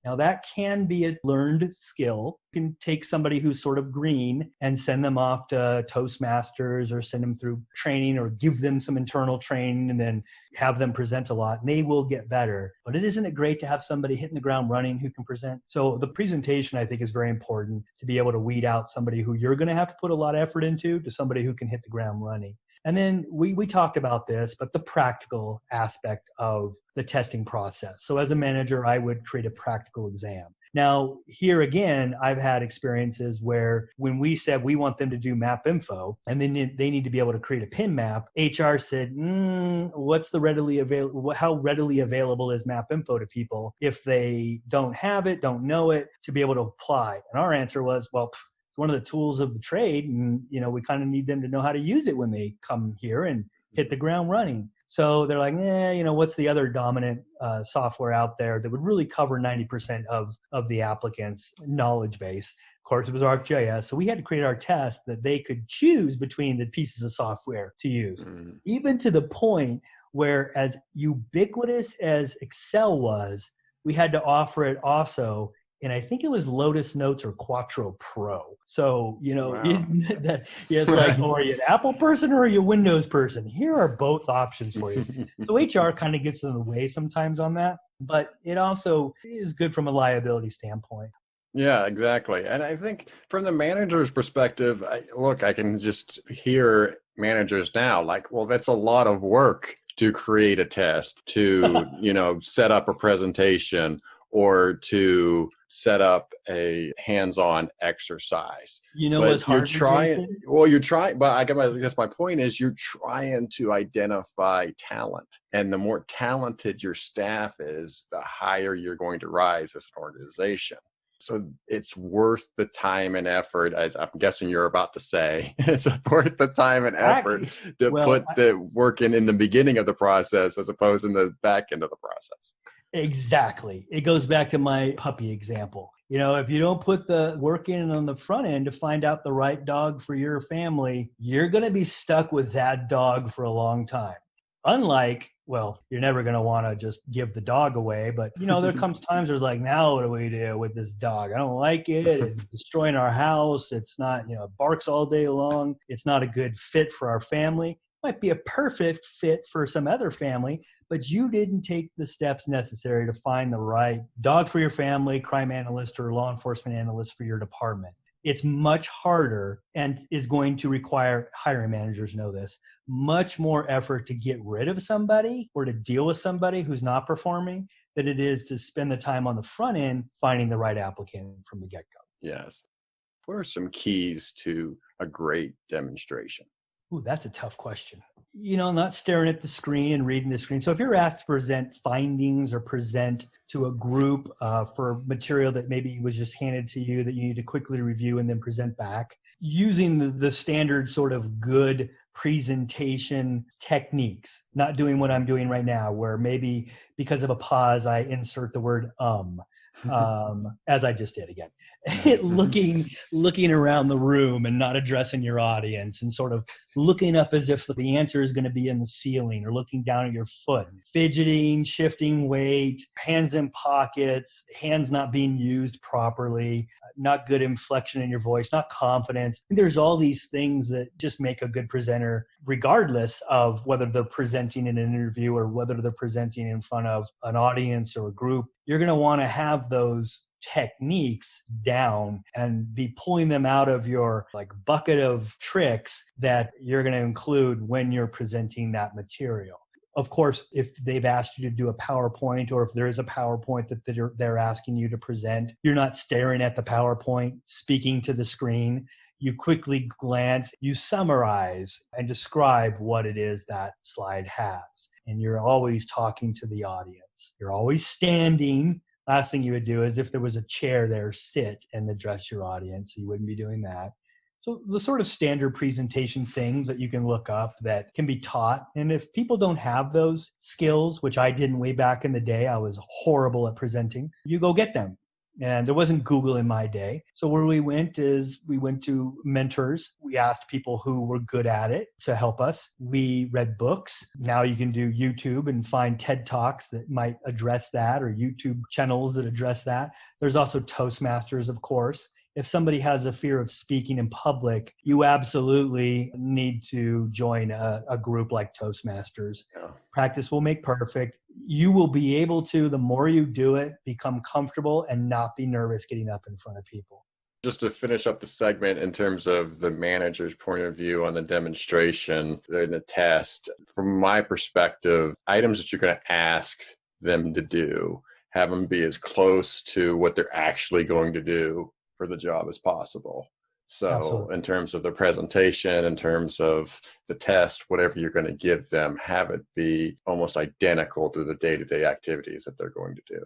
Now, that can be a learned skill. You can take somebody who's sort of green and send them off to Toastmasters or send them through training or give them some internal training and then have them present a lot, and they will get better. But isn't it great to have somebody hitting the ground running who can present? So the presentation, I think, is very important to be able to weed out somebody who you're going to have to put a lot of effort into to somebody who can hit the ground running. And then we talked about this, but the practical aspect of the testing process. So as a manager, I would create a practical exam. Now, here again, I've had experiences where when we said we want them to do map info and then they need to be able to create a PIN map, HR said, what's the readily available, how readily available is map info to people if they don't have it, don't know it, to be able to apply? And our answer was, well, it's one of the tools of the trade, and we kind of need them to know how to use it when they come here and hit the ground running. So they're like, what's the other dominant software out there that would really cover 90% of the applicant's knowledge base? Of course, it was ArcGIS. So we had to create our test that they could choose between the pieces of software to use, even to the point where, as ubiquitous as Excel was, we had to offer it also. And I think it was Lotus Notes or Quattro Pro. So, wow. It's like, are you an Apple person or are you a Windows person? Here are both options for you. So HR kind of gets in the way sometimes on that, but it also is good from a liability standpoint. Yeah, exactly. And I think from the manager's perspective, I can just hear managers now like, well, that's a lot of work to create a test, to, set up a presentation, or to set up a hands-on exercise. What's hard? You're trying, but I guess my point is you're trying to identify talent. And the more talented your staff is, the higher you're going to rise as an organization. So it's worth the time and effort, as I'm guessing you're about to say. It's worth the time and effort to put the work in the beginning of the process as opposed in the back end of the process. Exactly. It goes back to my puppy example. If you don't put the work in on the front end to find out the right dog for your family, you're going to be stuck with that dog for a long time. Unlike, you're never going to want to just give the dog away, but there comes times where it's like, now what do we do with this dog? I don't like it. It's destroying our house. It's not, it barks all day long. It's not a good fit for our family. Might be a perfect fit for some other family, but you didn't take the steps necessary to find the right dog for your family, crime analyst, or law enforcement analyst for your department. It's much harder and is going to require, hiring managers know this, much more effort to get rid of somebody or to deal with somebody who's not performing than it is to spend the time on the front end finding the right applicant from the get-go. Yes. What are some keys to a great demonstration? Ooh, that's a tough question. Not staring at the screen and reading the screen. So if you're asked to present findings or present to a group for material that maybe was just handed to you that you need to quickly review and then present back, using the standard sort of good presentation techniques, not doing what I'm doing right now, where maybe because of a pause, I insert the word as I just did again. looking around the room and not addressing your audience and sort of looking up as if the answer is going to be in the ceiling, or looking down at your foot, fidgeting, shifting weight, hands in pockets, hands not being used properly, not good inflection in your voice, not confidence. There's all these things that just make a good presenter, regardless of whether they're presenting in an interview or whether they're presenting in front of an audience or a group. You're going to want to have those techniques down and be pulling them out of your bucket of tricks that you're going to include when you're presenting that material. Of course, if they've asked you to do a PowerPoint, or if there is a PowerPoint that they're asking you to present, you're not staring at the PowerPoint, speaking to the screen. You quickly glance, you summarize and describe what it is that slide has. And you're always talking to the audience. You're always standing. Last thing you would do is if there was a chair there, sit and address your audience. So you wouldn't be doing that. So the sort of standard presentation things that you can look up that can be taught. And if people don't have those skills, which I didn't way back in the day, I was horrible at presenting, you go get them. And there wasn't Google in my day. So where we went is we went to mentors. We asked people who were good at it to help us. We read books. Now you can do YouTube and find TED Talks that might address that, or YouTube channels that address that. There's also Toastmasters, of course. If somebody has a fear of speaking in public, you absolutely need to join a group like Toastmasters. Yeah. Practice will make perfect. You will be able to, the more you do it, become comfortable and not be nervous getting up in front of people. Just to finish up the segment in terms of the manager's point of view on the demonstration and the test, from my perspective, items that you're going to ask them to do, have them be as close to what they're actually going to do for the job as possible. So Absolutely. In terms of the presentation, in terms of the test, whatever you're going to give them, have it be almost identical to the day-to-day activities that they're going to do.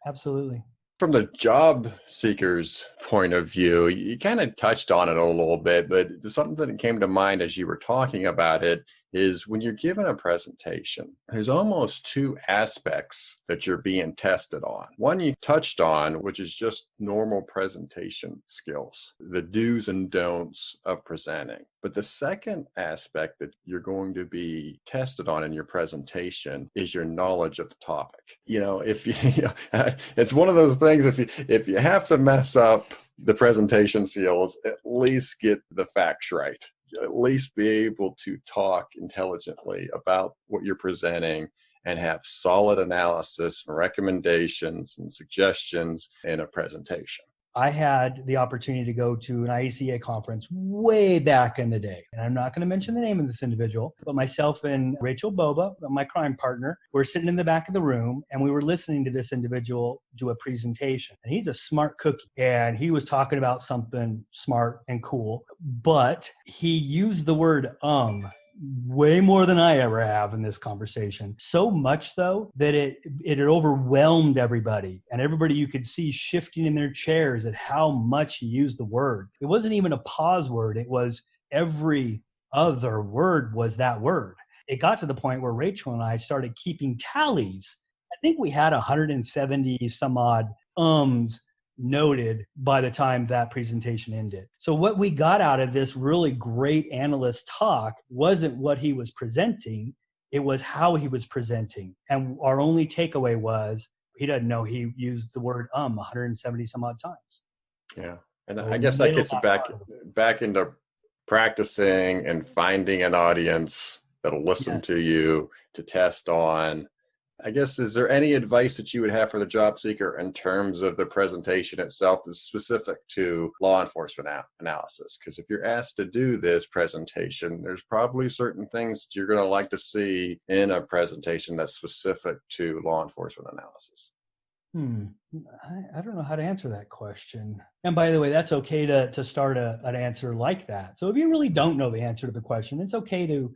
Absolutely. From the job seeker's point of view, you kind of touched on it a little bit, but something that came to mind as you were talking about it is when you're given a presentation, there's almost two aspects that you're being tested on. One you touched on, which is just normal presentation skills, the do's and don'ts of presenting. But the second aspect that you're going to be tested on in your presentation is your knowledge of the topic. If it's one of those things, if you have to mess up the presentation skills, at least get the facts right. At least be able to talk intelligently about what you're presenting and have solid analysis and recommendations and suggestions in a presentation. I had the opportunity to go to an IECA conference way back in the day. And I'm not going to mention the name of this individual, but myself and Rachel Boba, my crime partner, were sitting in the back of the room and we were listening to this individual do a presentation. And he's a smart cookie. And he was talking about something smart and cool, but he used the word way more than I ever have in this conversation. So much so that it overwhelmed everybody, and everybody you could see shifting in their chairs at how much he used the word. It wasn't even a pause word. It was every other word was that word. It got to the point where Rachel and I started keeping tallies. I think we had 170 some odd noted by the time that presentation ended. So what we got out of this really great analyst talk wasn't what he was presenting, it was how he was presenting. And our only takeaway was he doesn't know he used the word 170 some odd times. Yeah. And I guess that gets back into practicing and finding an audience that'll listen to you to test on. I guess, is there any advice that you would have for the job seeker in terms of the presentation itself that's specific to law enforcement analysis? Because if you're asked to do this presentation, there's probably certain things that you're going to like to see in a presentation that's specific to law enforcement analysis. I don't know how to answer that question. And by the way, that's okay to start an answer like that. So if you really don't know the answer to the question, it's okay to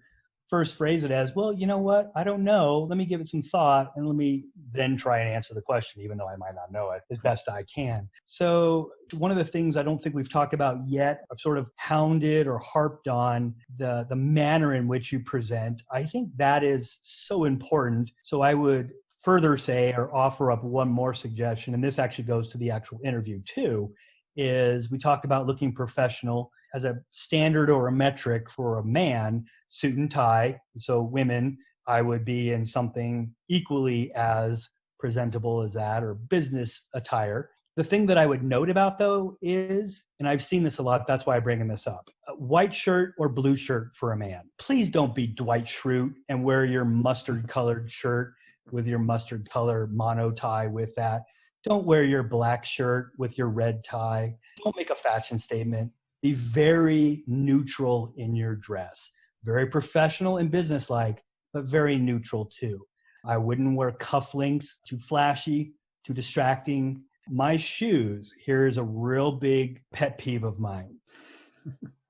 first phrase it as, well, you know what? I don't know. Let me give it some thought and let me then try and answer the question, even though I might not know it, as best I can. So one of the things I don't think we've talked about yet, I've sort of hounded or harped on the manner in which you present. I think that is so important. So I would further say or offer up one more suggestion, and this actually goes to the actual interview too, is we talked about looking professional as a standard or a metric for a man, suit and tie. So women, I would be in something equally as presentable as that, or business attire. The thing that I would note about though is, and I've seen this a lot, that's why I'm bringing this up, a white shirt or blue shirt for a man. Please don't be Dwight Schrute and wear your mustard colored shirt with your mustard color mono tie with that. Don't wear your black shirt with your red tie. Don't make a fashion statement. Be very neutral in your dress, very professional and businesslike, but very neutral too. I wouldn't wear cufflinks, too flashy, too distracting. My shoes, here's a real big pet peeve of mine.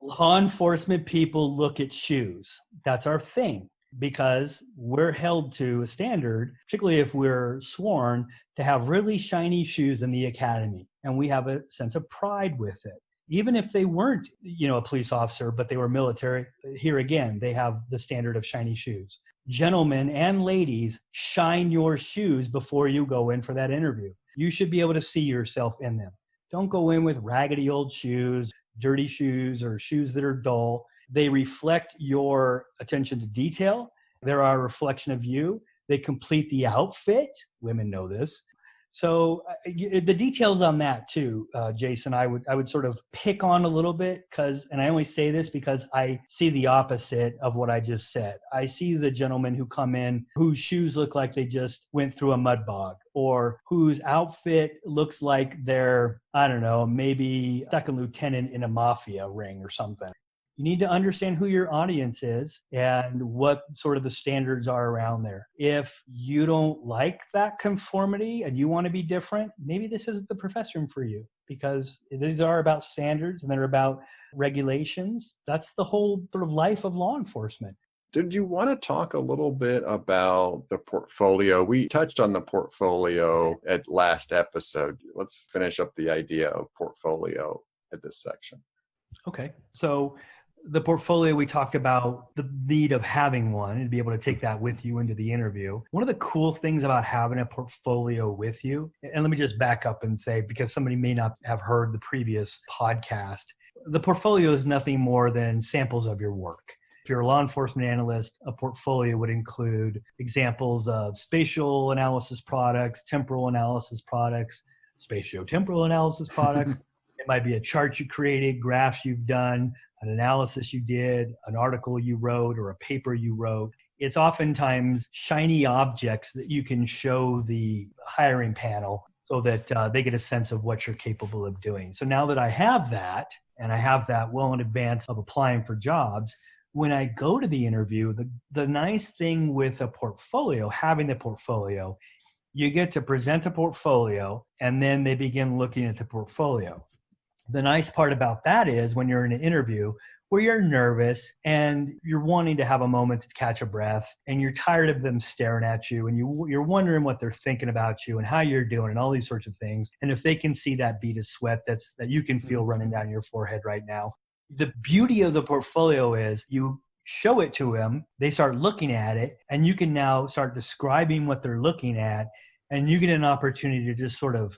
Law enforcement people look at shoes. That's our thing because we're held to a standard, particularly if we're sworn to have really shiny shoes in the academy. And we have a sense of pride with it. Even if they weren't, a police officer, but they were military, here again, they have the standard of shiny shoes. Gentlemen and ladies, shine your shoes before you go in for that interview. You should be able to see yourself in them. Don't go in with raggedy old shoes, dirty shoes, or shoes that are dull. They reflect your attention to detail. They're a reflection of you. They complete the outfit. Women know this. So the details on that too, Jason, I would sort of pick on a little bit and I only say this because I see the opposite of what I just said. I see the gentlemen who come in whose shoes look like they just went through a mud bog, or whose outfit looks like they're, I don't know, maybe second lieutenant in a mafia ring or something. You need to understand who your audience is and what sort of the standards are around there. If you don't like that conformity and you want to be different, maybe this isn't the profession for you, because these are about standards and they're about regulations. That's the whole sort of life of law enforcement. Did you want to talk a little bit about the portfolio? We touched on the portfolio at last episode. Let's finish up the idea of portfolio at this section. Okay. So the portfolio, we talked about the need of having one and be able to take that with you into the interview. One of the cool things about having a portfolio with you, and let me just back up and say, because somebody may not have heard the previous podcast, the portfolio is nothing more than samples of your work. If you're a law enforcement analyst, a portfolio would include examples of spatial analysis products, temporal analysis products, spatiotemporal analysis products. It might be a chart you created, graphs you've done, an analysis you did, an article you wrote, or a paper you wrote. It's oftentimes shiny objects that you can show the hiring panel so that they get a sense of what you're capable of doing. So now that I have that, and I have that well in advance of applying for jobs, when I go to the interview, the nice thing with a portfolio, having the portfolio, you get to present the portfolio, and then they begin looking at the portfolio. The nice part about that is when you're in an interview where you're nervous and you're wanting to have a moment to catch a breath and you're tired of them staring at you and you're wondering what they're thinking about you and how you're doing and all these sorts of things. And if they can see that bead of sweat that you can feel running down your forehead right now, the beauty of the portfolio is you show it to them, they start looking at it, and you can now start describing what they're looking at, and you get an opportunity to just sort of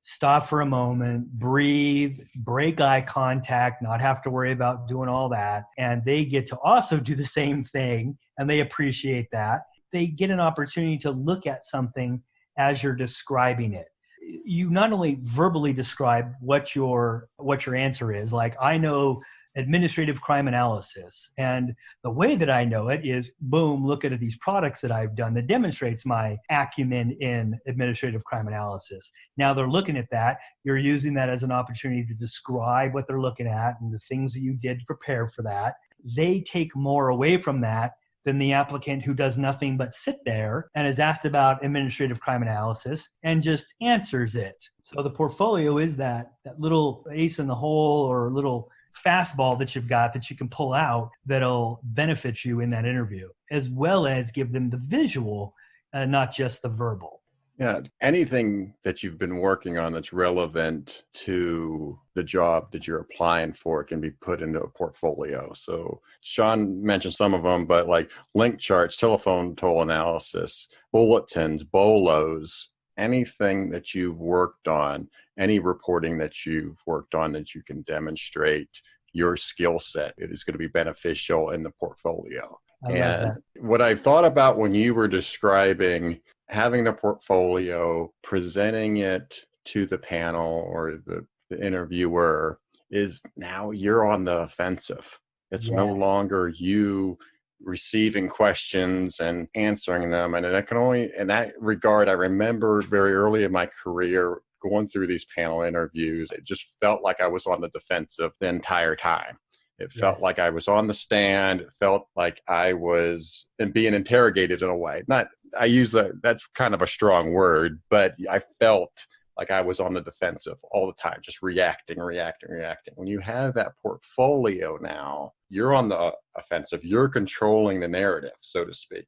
stop for a moment, breathe, break eye contact, not have to worry about doing all that. And they get to also do the same thing, and they appreciate that. They get an opportunity to look at something as you're describing it. You not only verbally describe what your answer is, like I know administrative crime analysis. And the way that I know it is, boom, look at these products that I've done that demonstrates my acumen in administrative crime analysis. Now they're looking at that. You're using that as an opportunity to describe what they're looking at and the things that you did to prepare for that. They take more away from that than the applicant who does nothing but sit there and is asked about administrative crime analysis and just answers it. So the portfolio is that little ace in the hole or little fastball that you've got that you can pull out that'll benefit you in that interview, as well as give them the visual, not just the verbal. Yeah, anything that you've been working on that's relevant to the job that you're applying for can be put into a portfolio. So Sean mentioned some of them, but like link charts, telephone toll analysis, bulletins, bolos, anything that you've worked on, any reporting that you've worked on that you can demonstrate your skill set, it is going to be beneficial in the portfolio. And what I thought about when you were describing having the portfolio, presenting it to the panel or the interviewer, is now you're on the offensive. It's no longer you receiving questions and answering them. And I can only, in that regard, I remember very early in my career going through these panel interviews, it just felt like I was on the defensive the entire time. It felt like I was on the stand. It felt like I was being interrogated in a way. Not, I use that's kind of a strong word, but I felt like I was on the defensive all the time, just reacting. When you have that portfolio now, you're on the offensive. You're controlling the narrative, so to speak.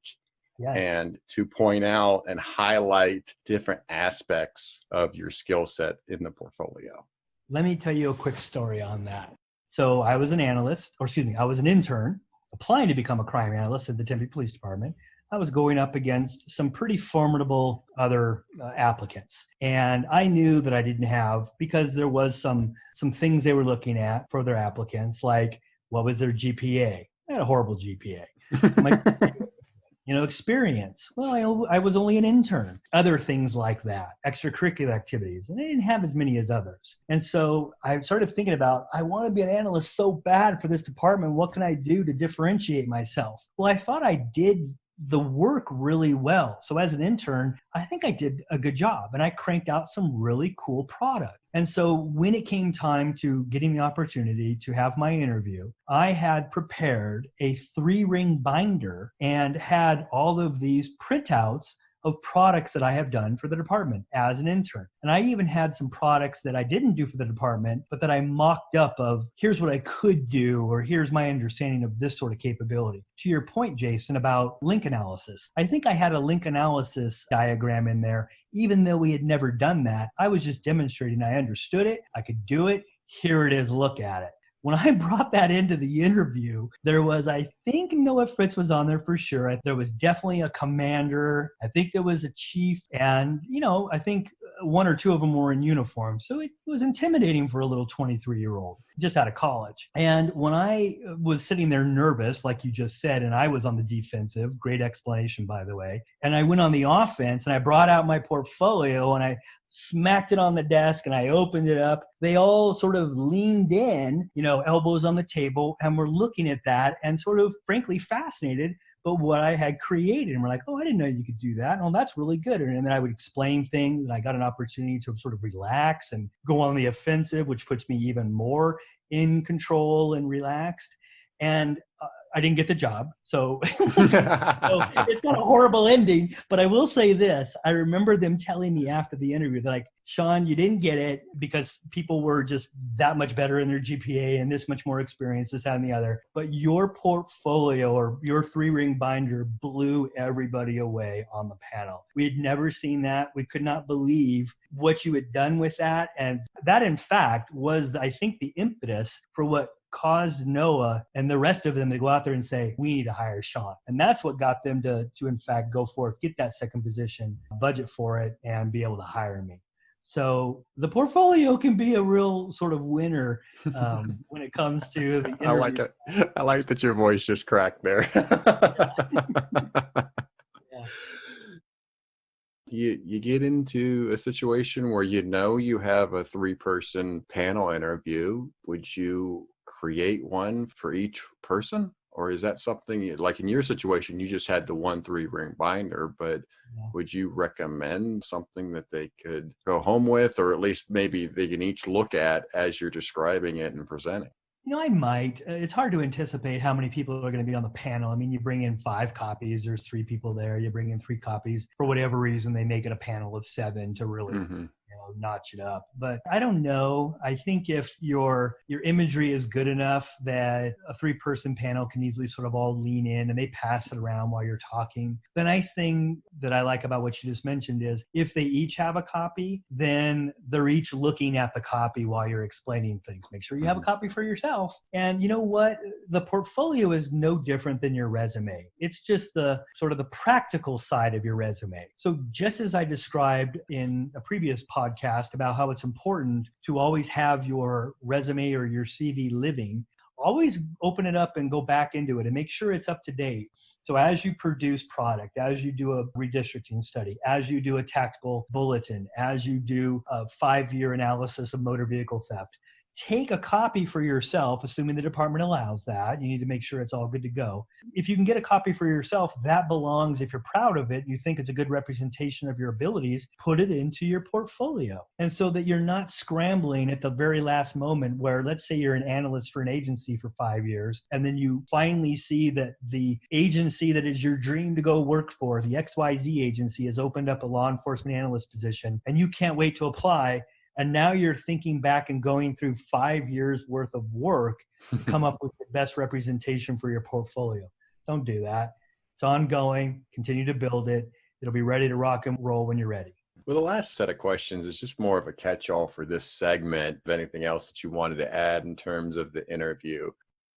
Yes. And to point out and highlight different aspects of your skill set in the portfolio. Let me tell you a quick story on that. So I was an analyst, I was an intern applying to become a crime analyst at the Tempe Police Department. I was going up against some pretty formidable other applicants. And I knew that I didn't have, because there was some things they were looking at for their applicants, like what was their GPA? I had a horrible GPA. Experience. Well, I was only an intern. Other things like that, extracurricular activities. And I didn't have as many as others. And so I started thinking about, I want to be an analyst so bad for this department. What can I do to differentiate myself? Well, I thought I did the work really well. So as an intern, I think I did a good job and I cranked out some really cool product. And so when it came time to getting the opportunity to have my interview, I had prepared a 3-ring binder and had all of these printouts of products that I have done for the department as an intern. And I even had some products that I didn't do for the department, but that I mocked up of, here's what I could do, or here's my understanding of this sort of capability. To your point, Jason, about link analysis, I think I had a link analysis diagram in there. Even though we had never done that, I was just demonstrating I understood it, I could do it, here it is, look at it. When I brought that into the interview, there was, I think Noah Fritz was on there for sure. There was definitely a commander. I think there was a chief. And, I think one or two of them were in uniform. So it was intimidating for a little 23-year-old just out of college. And when I was sitting there nervous, like you just said, and I was on the defensive, great explanation, by the way, and I went on the offense and I brought out my portfolio and I smacked it on the desk and I opened it up. They all sort of leaned in, elbows on the table, and were looking at that and sort of frankly fascinated but what I had created. And we're like, oh, I didn't know you could do that. Oh, that's really good. And then I would explain things, and I got an opportunity to sort of relax and go on the offensive, which puts me even more in control and relaxed. And I didn't get the job. So it's got a horrible ending. But I will say this. I remember them telling me after the interview, they're like, Sean, you didn't get it because people were just that much better in their GPA and this much more experience, this, that, and the other. But your portfolio or your 3-ring binder blew everybody away on the panel. We had never seen that. We could not believe what you had done with that. And that, in fact, was, I think, the impetus for what caused Noah and the rest of them to go out there and say, we need to hire Sean. And that's what got them to in fact, go forth, get that second position, budget for it, and be able to hire me. So the portfolio can be a real sort of winner when it comes to the interview. I like it. I like that your voice just cracked there. Yeah. You get into a situation where you have a 3-person panel interview. Would you create one for each person? Or is that something, like in your situation, you just had the 1 3-ring binder, but would you recommend something that they could go home with, or at least maybe they can each look at as you're describing it and presenting? I might. It's hard to anticipate how many people are going to be on the panel. I mean, you bring in 5 copies, there's 3 people there. You bring in 3 copies. For whatever reason, they make it a panel of 7 to really notch it up. But I don't know. I think if your imagery is good enough that a 3-person panel can easily sort of all lean in and they pass it around while you're talking. The nice thing that I like about what you just mentioned is if they each have a copy, then they're each looking at the copy while you're explaining things. Make sure you have a copy for yourself. And you know what? The portfolio is no different than your resume. It's just the sort of the practical side of your resume. So just as I described in a previous podcast about how it's important to always have your resume or your CV living, always open it up and go back into it and make sure it's up to date. So as you produce product, as you do a redistricting study, as you do a tactical bulletin, as you do a 5-year analysis of motor vehicle theft, take a copy for yourself, assuming the department allows that. You need to make sure it's all good to go. If you can get a copy for yourself, that belongs, if you're proud of it, you think it's a good representation of your abilities, put it into your portfolio. And so that you're not scrambling at the very last moment where, let's say you're an analyst for an agency for 5 years, and then you finally see that the agency that is your dream to go work for, the XYZ agency, has opened up a law enforcement analyst position, and you can't wait to apply. And now you're thinking back and going through 5 years worth of work to come up with the best representation for your portfolio. Don't do that. It's ongoing. Continue to build it. It'll be ready to rock and roll when you're ready. Well, the last set of questions is just more of a catch-all for this segment. If anything else that you wanted to add in terms of the interview.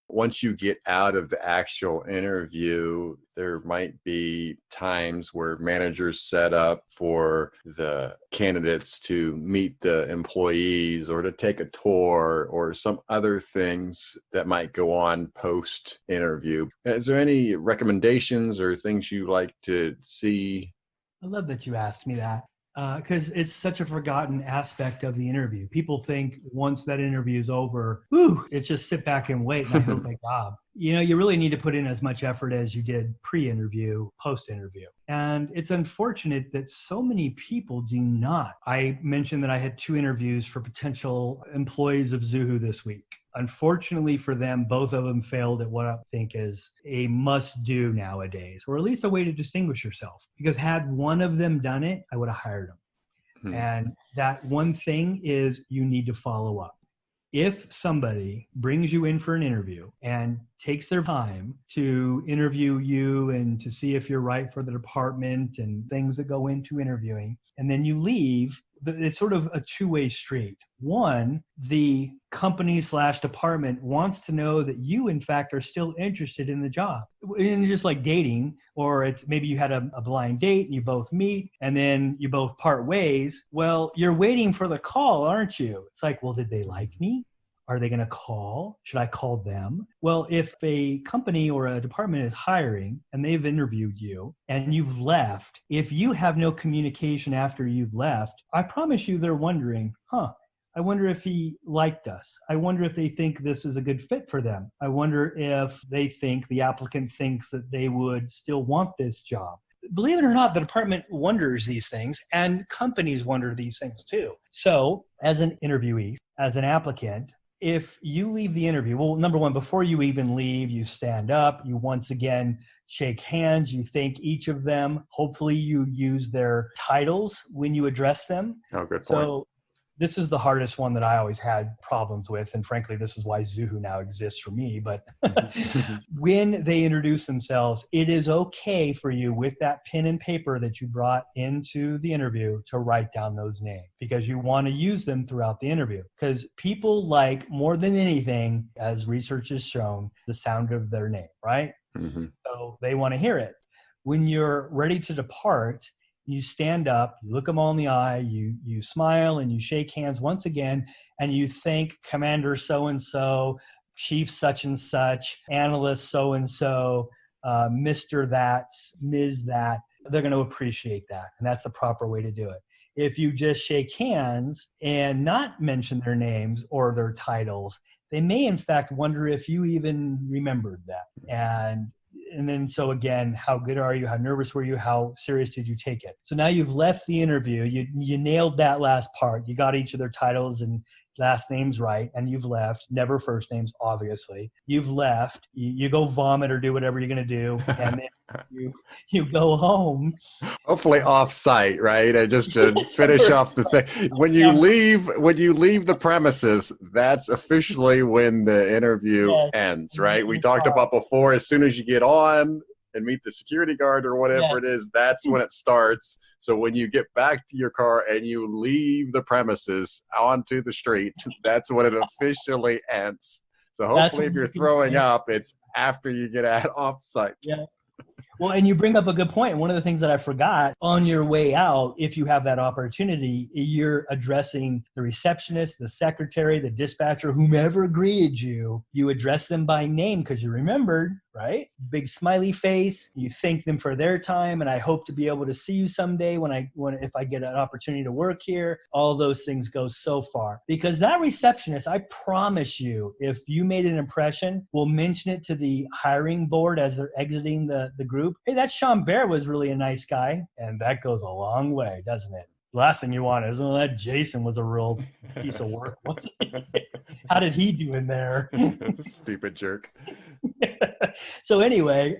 Once you get out of the actual interview, there might be times where managers set up for the candidates to meet the employees or to take a tour or some other things that might go on post-interview. Is there any recommendations or things you like to see? I love that you asked me that. Because it's such a forgotten aspect of the interview. People think once that interview is over, it's just sit back and wait and I hope my job. You really need to put in as much effort as you did pre-interview, post-interview. And it's unfortunate that so many people do not. I mentioned that I had 2 interviews for potential employees of Zuhu this week. Unfortunately for them, both of them failed at what I think is a must-do nowadays, or at least a way to distinguish yourself. Because had one of them done it, I would have hired them. And that one thing is you need to follow up. If somebody brings you in for an interview and takes their time to interview you and to see if you're right for the department and things that go into interviewing, and then you leave, it's sort of a two-way street. One, the company/department wants to know that you, in fact, are still interested in the job. And just like dating, or it's maybe you had a blind date and you both meet and then you both part ways. Well, you're waiting for the call, aren't you? It's like, well, did they like me? Are they going to call? Should I call them? Well, if a company or a department is hiring and they've interviewed you and you've left, if you have no communication after you've left, I promise you they're wondering, I wonder if he liked us. I wonder if they think this is a good fit for them. I wonder if they think the applicant thinks that they would still want this job. Believe it or not, the department wonders these things and companies wonder these things too. So as an interviewee, as an applicant, if you leave the interview, well, number one, before you even leave, you stand up, you once again shake hands, you thank each of them. Hopefully you use their titles when you address them. Oh, good point. So this is the hardest one that I always had problems with. And frankly, this is why Zuhu now exists for me. But when they introduce themselves, it is okay for you with that pen and paper that you brought into the interview to write down those names because you want to use them throughout the interview. Because people like, more than anything, as research has shown, the sound of their name, right? Mm-hmm. So they want to hear it. When you're ready to depart, you stand up, you look them all in the eye, you smile and you shake hands once again, and you thank Commander so-and-so, Chief such and such, Analyst so-and-so, Mr. that, Ms. that. They're going to appreciate that, and that's the proper way to do it. If you just shake hands and not mention their names or their titles, they may in fact wonder if you even remembered that. And then, so again, how good are you? How nervous were you? How serious did you take it? So now you've left the interview. You nailed that last part. You got each of their titles and last names right, and you've left. Never first names, obviously. You've left. You go vomit or do whatever you're going to do, and then you go home. Hopefully off-site, right? And just to finish off the thing, when you leave the premises, that's officially when the interview ends, right? We talked about before, as soon as you get on and meet the security guard or whatever it is, that's when it starts. So when you get back to your car and you leave the premises onto the street, that's when it officially ends. So hopefully if you're throwing up, it's after you get off-site. Yeah. Well, and you bring up a good point. One of the things that I forgot, on your way out, if you have that opportunity, you're addressing the receptionist, the secretary, the dispatcher, whomever greeted you. You address them by name because you remembered, right? Big smiley face. You thank them for their time, and I hope to be able to see you someday if I get an opportunity to work here. All those things go so far, because that receptionist, I promise you, if you made an impression, will mention it to the hiring board as they're exiting the group. Hey, that Sean Bair was really a nice guy. And that goes a long way, doesn't it? The last thing you want is, well, that Jason was a real piece of work, wasn't he? How did he do in there? Stupid jerk. So anyway,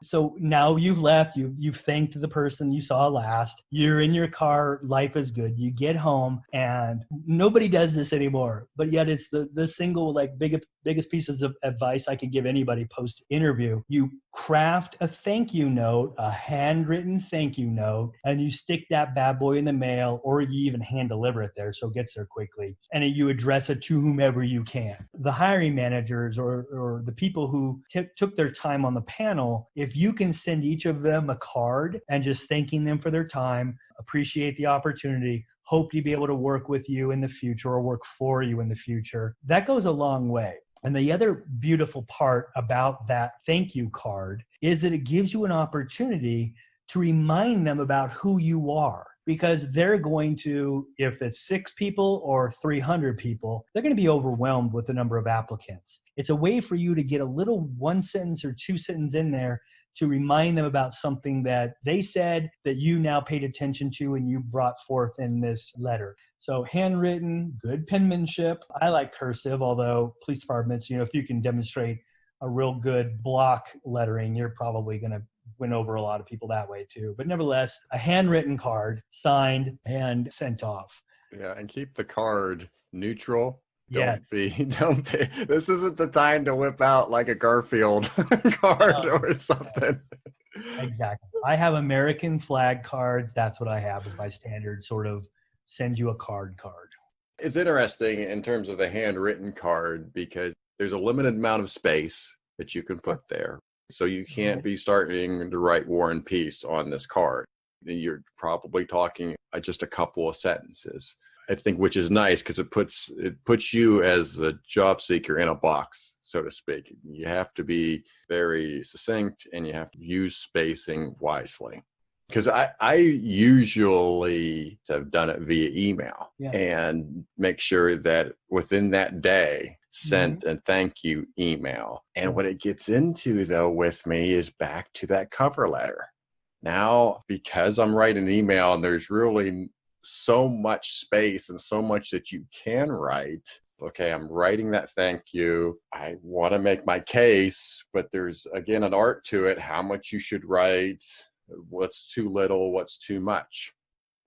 so now you've left, you've thanked the person you saw last, you're in your car, life is good, you get home, and nobody does this anymore, but yet it's the single biggest pieces of advice I could give anybody post interview. You craft a thank you note, a handwritten thank you note, and you stick that bad boy in the mail, or you even hand deliver it there so it gets there quickly, and you address it to whomever you can. The hiring managers or the people who took their time on the panel, if you can send each of them a card and just thanking them for their time, appreciate the opportunity, hope to be able to work with you in the future or work for you in the future, that goes a long way. And the other beautiful part about that thank you card is that it gives you an opportunity to remind them about who you are. Because they're going to, if it's 6 people or 300 people, they're going to be overwhelmed with the number of applicants. It's a way for you to get a little 1 sentence or 2 sentences in there to remind them about something that they said that you now paid attention to and you brought forth in this letter. So handwritten, good penmanship. I like cursive, although police departments, if you can demonstrate a real good block lettering, you're probably going to win over a lot of people that way too. But nevertheless, a handwritten card, signed and sent off. Yeah, and keep the card neutral. Yes. Don't be. This isn't the time to whip out like a Garfield card or something. Exactly. I have American flag cards. That's what I have as my standard sort of send you a card. It's interesting in terms of the handwritten card because there's a limited amount of space that you can put there. So you can't be starting to write War and Peace on this card. You're probably talking just a couple of sentences, I think, which is nice because it puts you as a job seeker in a box, so to speak. You have to be very succinct and you have to use spacing wisely. Because I usually have done it via email and make sure that within that day, sent a thank you email. And what it gets into, though, with me is back to that cover letter. Now, because I'm writing an email and there's really so much space and so much that you can write. Okay, I'm writing that thank you. I want to make my case, but there's, again, an art to it, how much you should write, what's too little, what's too much.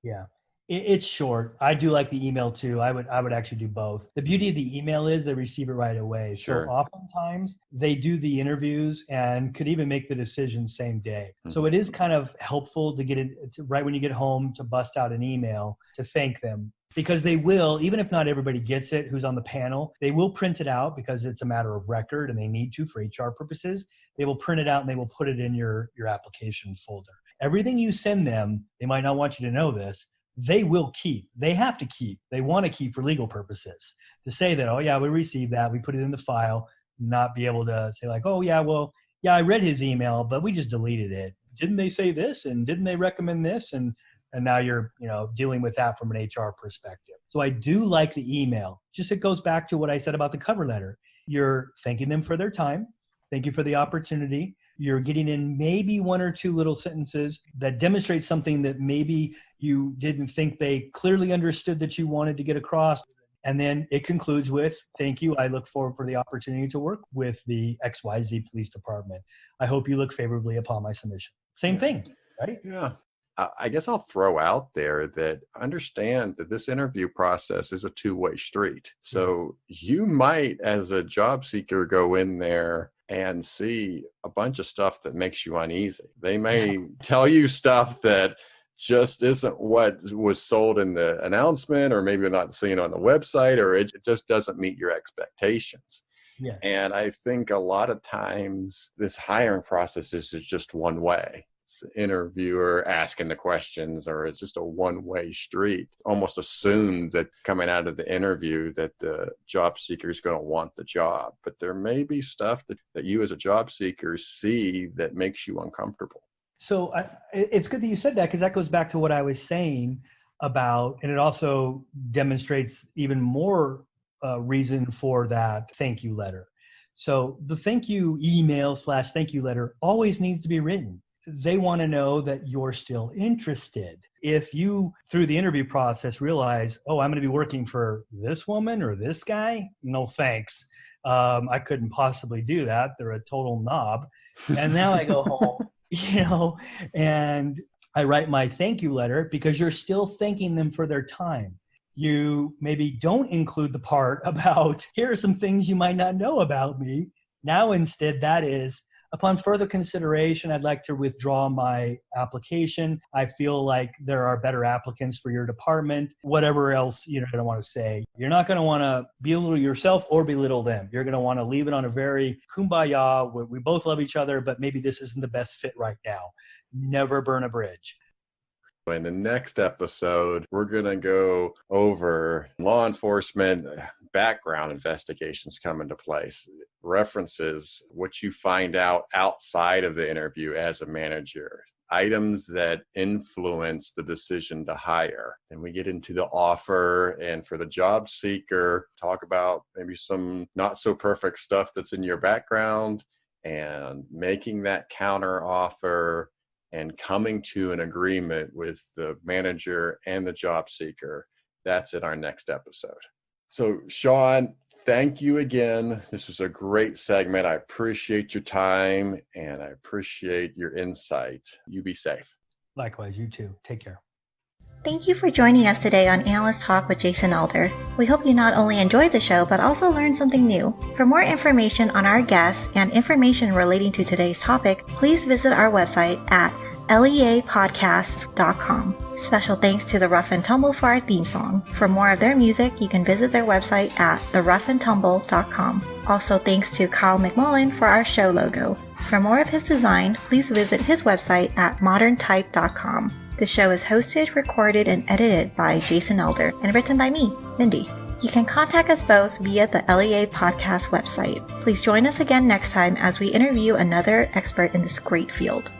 Yeah. It's short. I do like the email too. I would actually do both. The beauty of the email is they receive it right away. Sure. So oftentimes they do the interviews and could even make the decision same day. So it is kind of helpful to get it right when you get home to bust out an email to thank them. Because they will, even if not everybody gets it who's on the panel, they will print it out because it's a matter of record and they need to for HR purposes. They will print it out and they will put it in your application folder. Everything you send them, they might not want you to know this, they will keep. They have to keep. They want to keep for legal purposes. To say that, oh yeah, we received that, we put it in the file, not be able to say like, oh yeah, well, yeah, I read his email, but we just deleted it. Didn't they say this? And didn't they recommend this? And now you're, dealing with that from an HR perspective. So I do like the email. Just it goes back to what I said about the cover letter. You're thanking them for their time. Thank you for the opportunity. You're getting in maybe 1 or 2 little sentences that demonstrate something that maybe you didn't think they clearly understood that you wanted to get across. And then it concludes with, thank you. I look forward for the opportunity to work with the XYZ Police Department. I hope you look favorably upon my submission. Same thing, right? Yeah. I guess I'll throw out there that understand that this interview process is a two-way street. So you might, as a job seeker, go in there and see a bunch of stuff that makes you uneasy. They may tell you stuff that just isn't what was sold in the announcement, or maybe not seen on the website, or it just doesn't meet your expectations. Yeah. And I think a lot of times this hiring process is just one way. It's the interviewer asking the questions, or it's just a one-way street. Almost assumed that coming out of the interview that the job seeker is going to want the job. But there may be stuff that you as a job seeker see that makes you uncomfortable. So it's good that you said that, because that goes back to what I was saying about, and it also demonstrates even more reason for that thank you letter. So the thank you email / thank you letter always needs to be written. They want to know that you're still interested. If you, through the interview process, realize, oh, I'm going to be working for this woman or this guy, no thanks. I couldn't possibly do that. They're a total knob. And now I go home, and I write my thank you letter, because you're still thanking them for their time. You maybe don't include the part about, here are some things you might not know about me. Now, instead, that is, upon further consideration, I'd like to withdraw my application. I feel like there are better applicants for your department. Whatever else you're going to want to say. You're not going to want to belittle yourself or belittle them. You're going to want to leave it on a very kumbaya, where we both love each other, but maybe this isn't the best fit right now. Never burn a bridge. In the next episode, we're going to go over law enforcement background investigations come into place, references, what you find out outside of the interview as a manager, items that influence the decision to hire. Then we get into the offer, and for the job seeker, talk about maybe some not so perfect stuff that's in your background and making that counter offer and coming to an agreement with the manager and the job seeker. That's in our next episode. So, Sean, thank you again. This was a great segment. I appreciate your time and I appreciate your insight. You be safe. Likewise, you too. Take care. Thank you for joining us today on Analyst Talk with Jason Elder. We hope you not only enjoyed the show, but also learned something new. For more information on our guests and information relating to today's topic, please visit our website at leapodcast.com. Special thanks to The Rough and Tumble for our theme song. For more of their music, you can visit their website at theroughandtumble.com. Also thanks to Kyle McMullen for our show logo. For more of his design, please visit his website at moderntype.com. The show is hosted, recorded, and edited by Jason Elder and written by me, Mindy. You can contact us both via the LEA Podcast website. Please join us again next time as we interview another expert in this great field.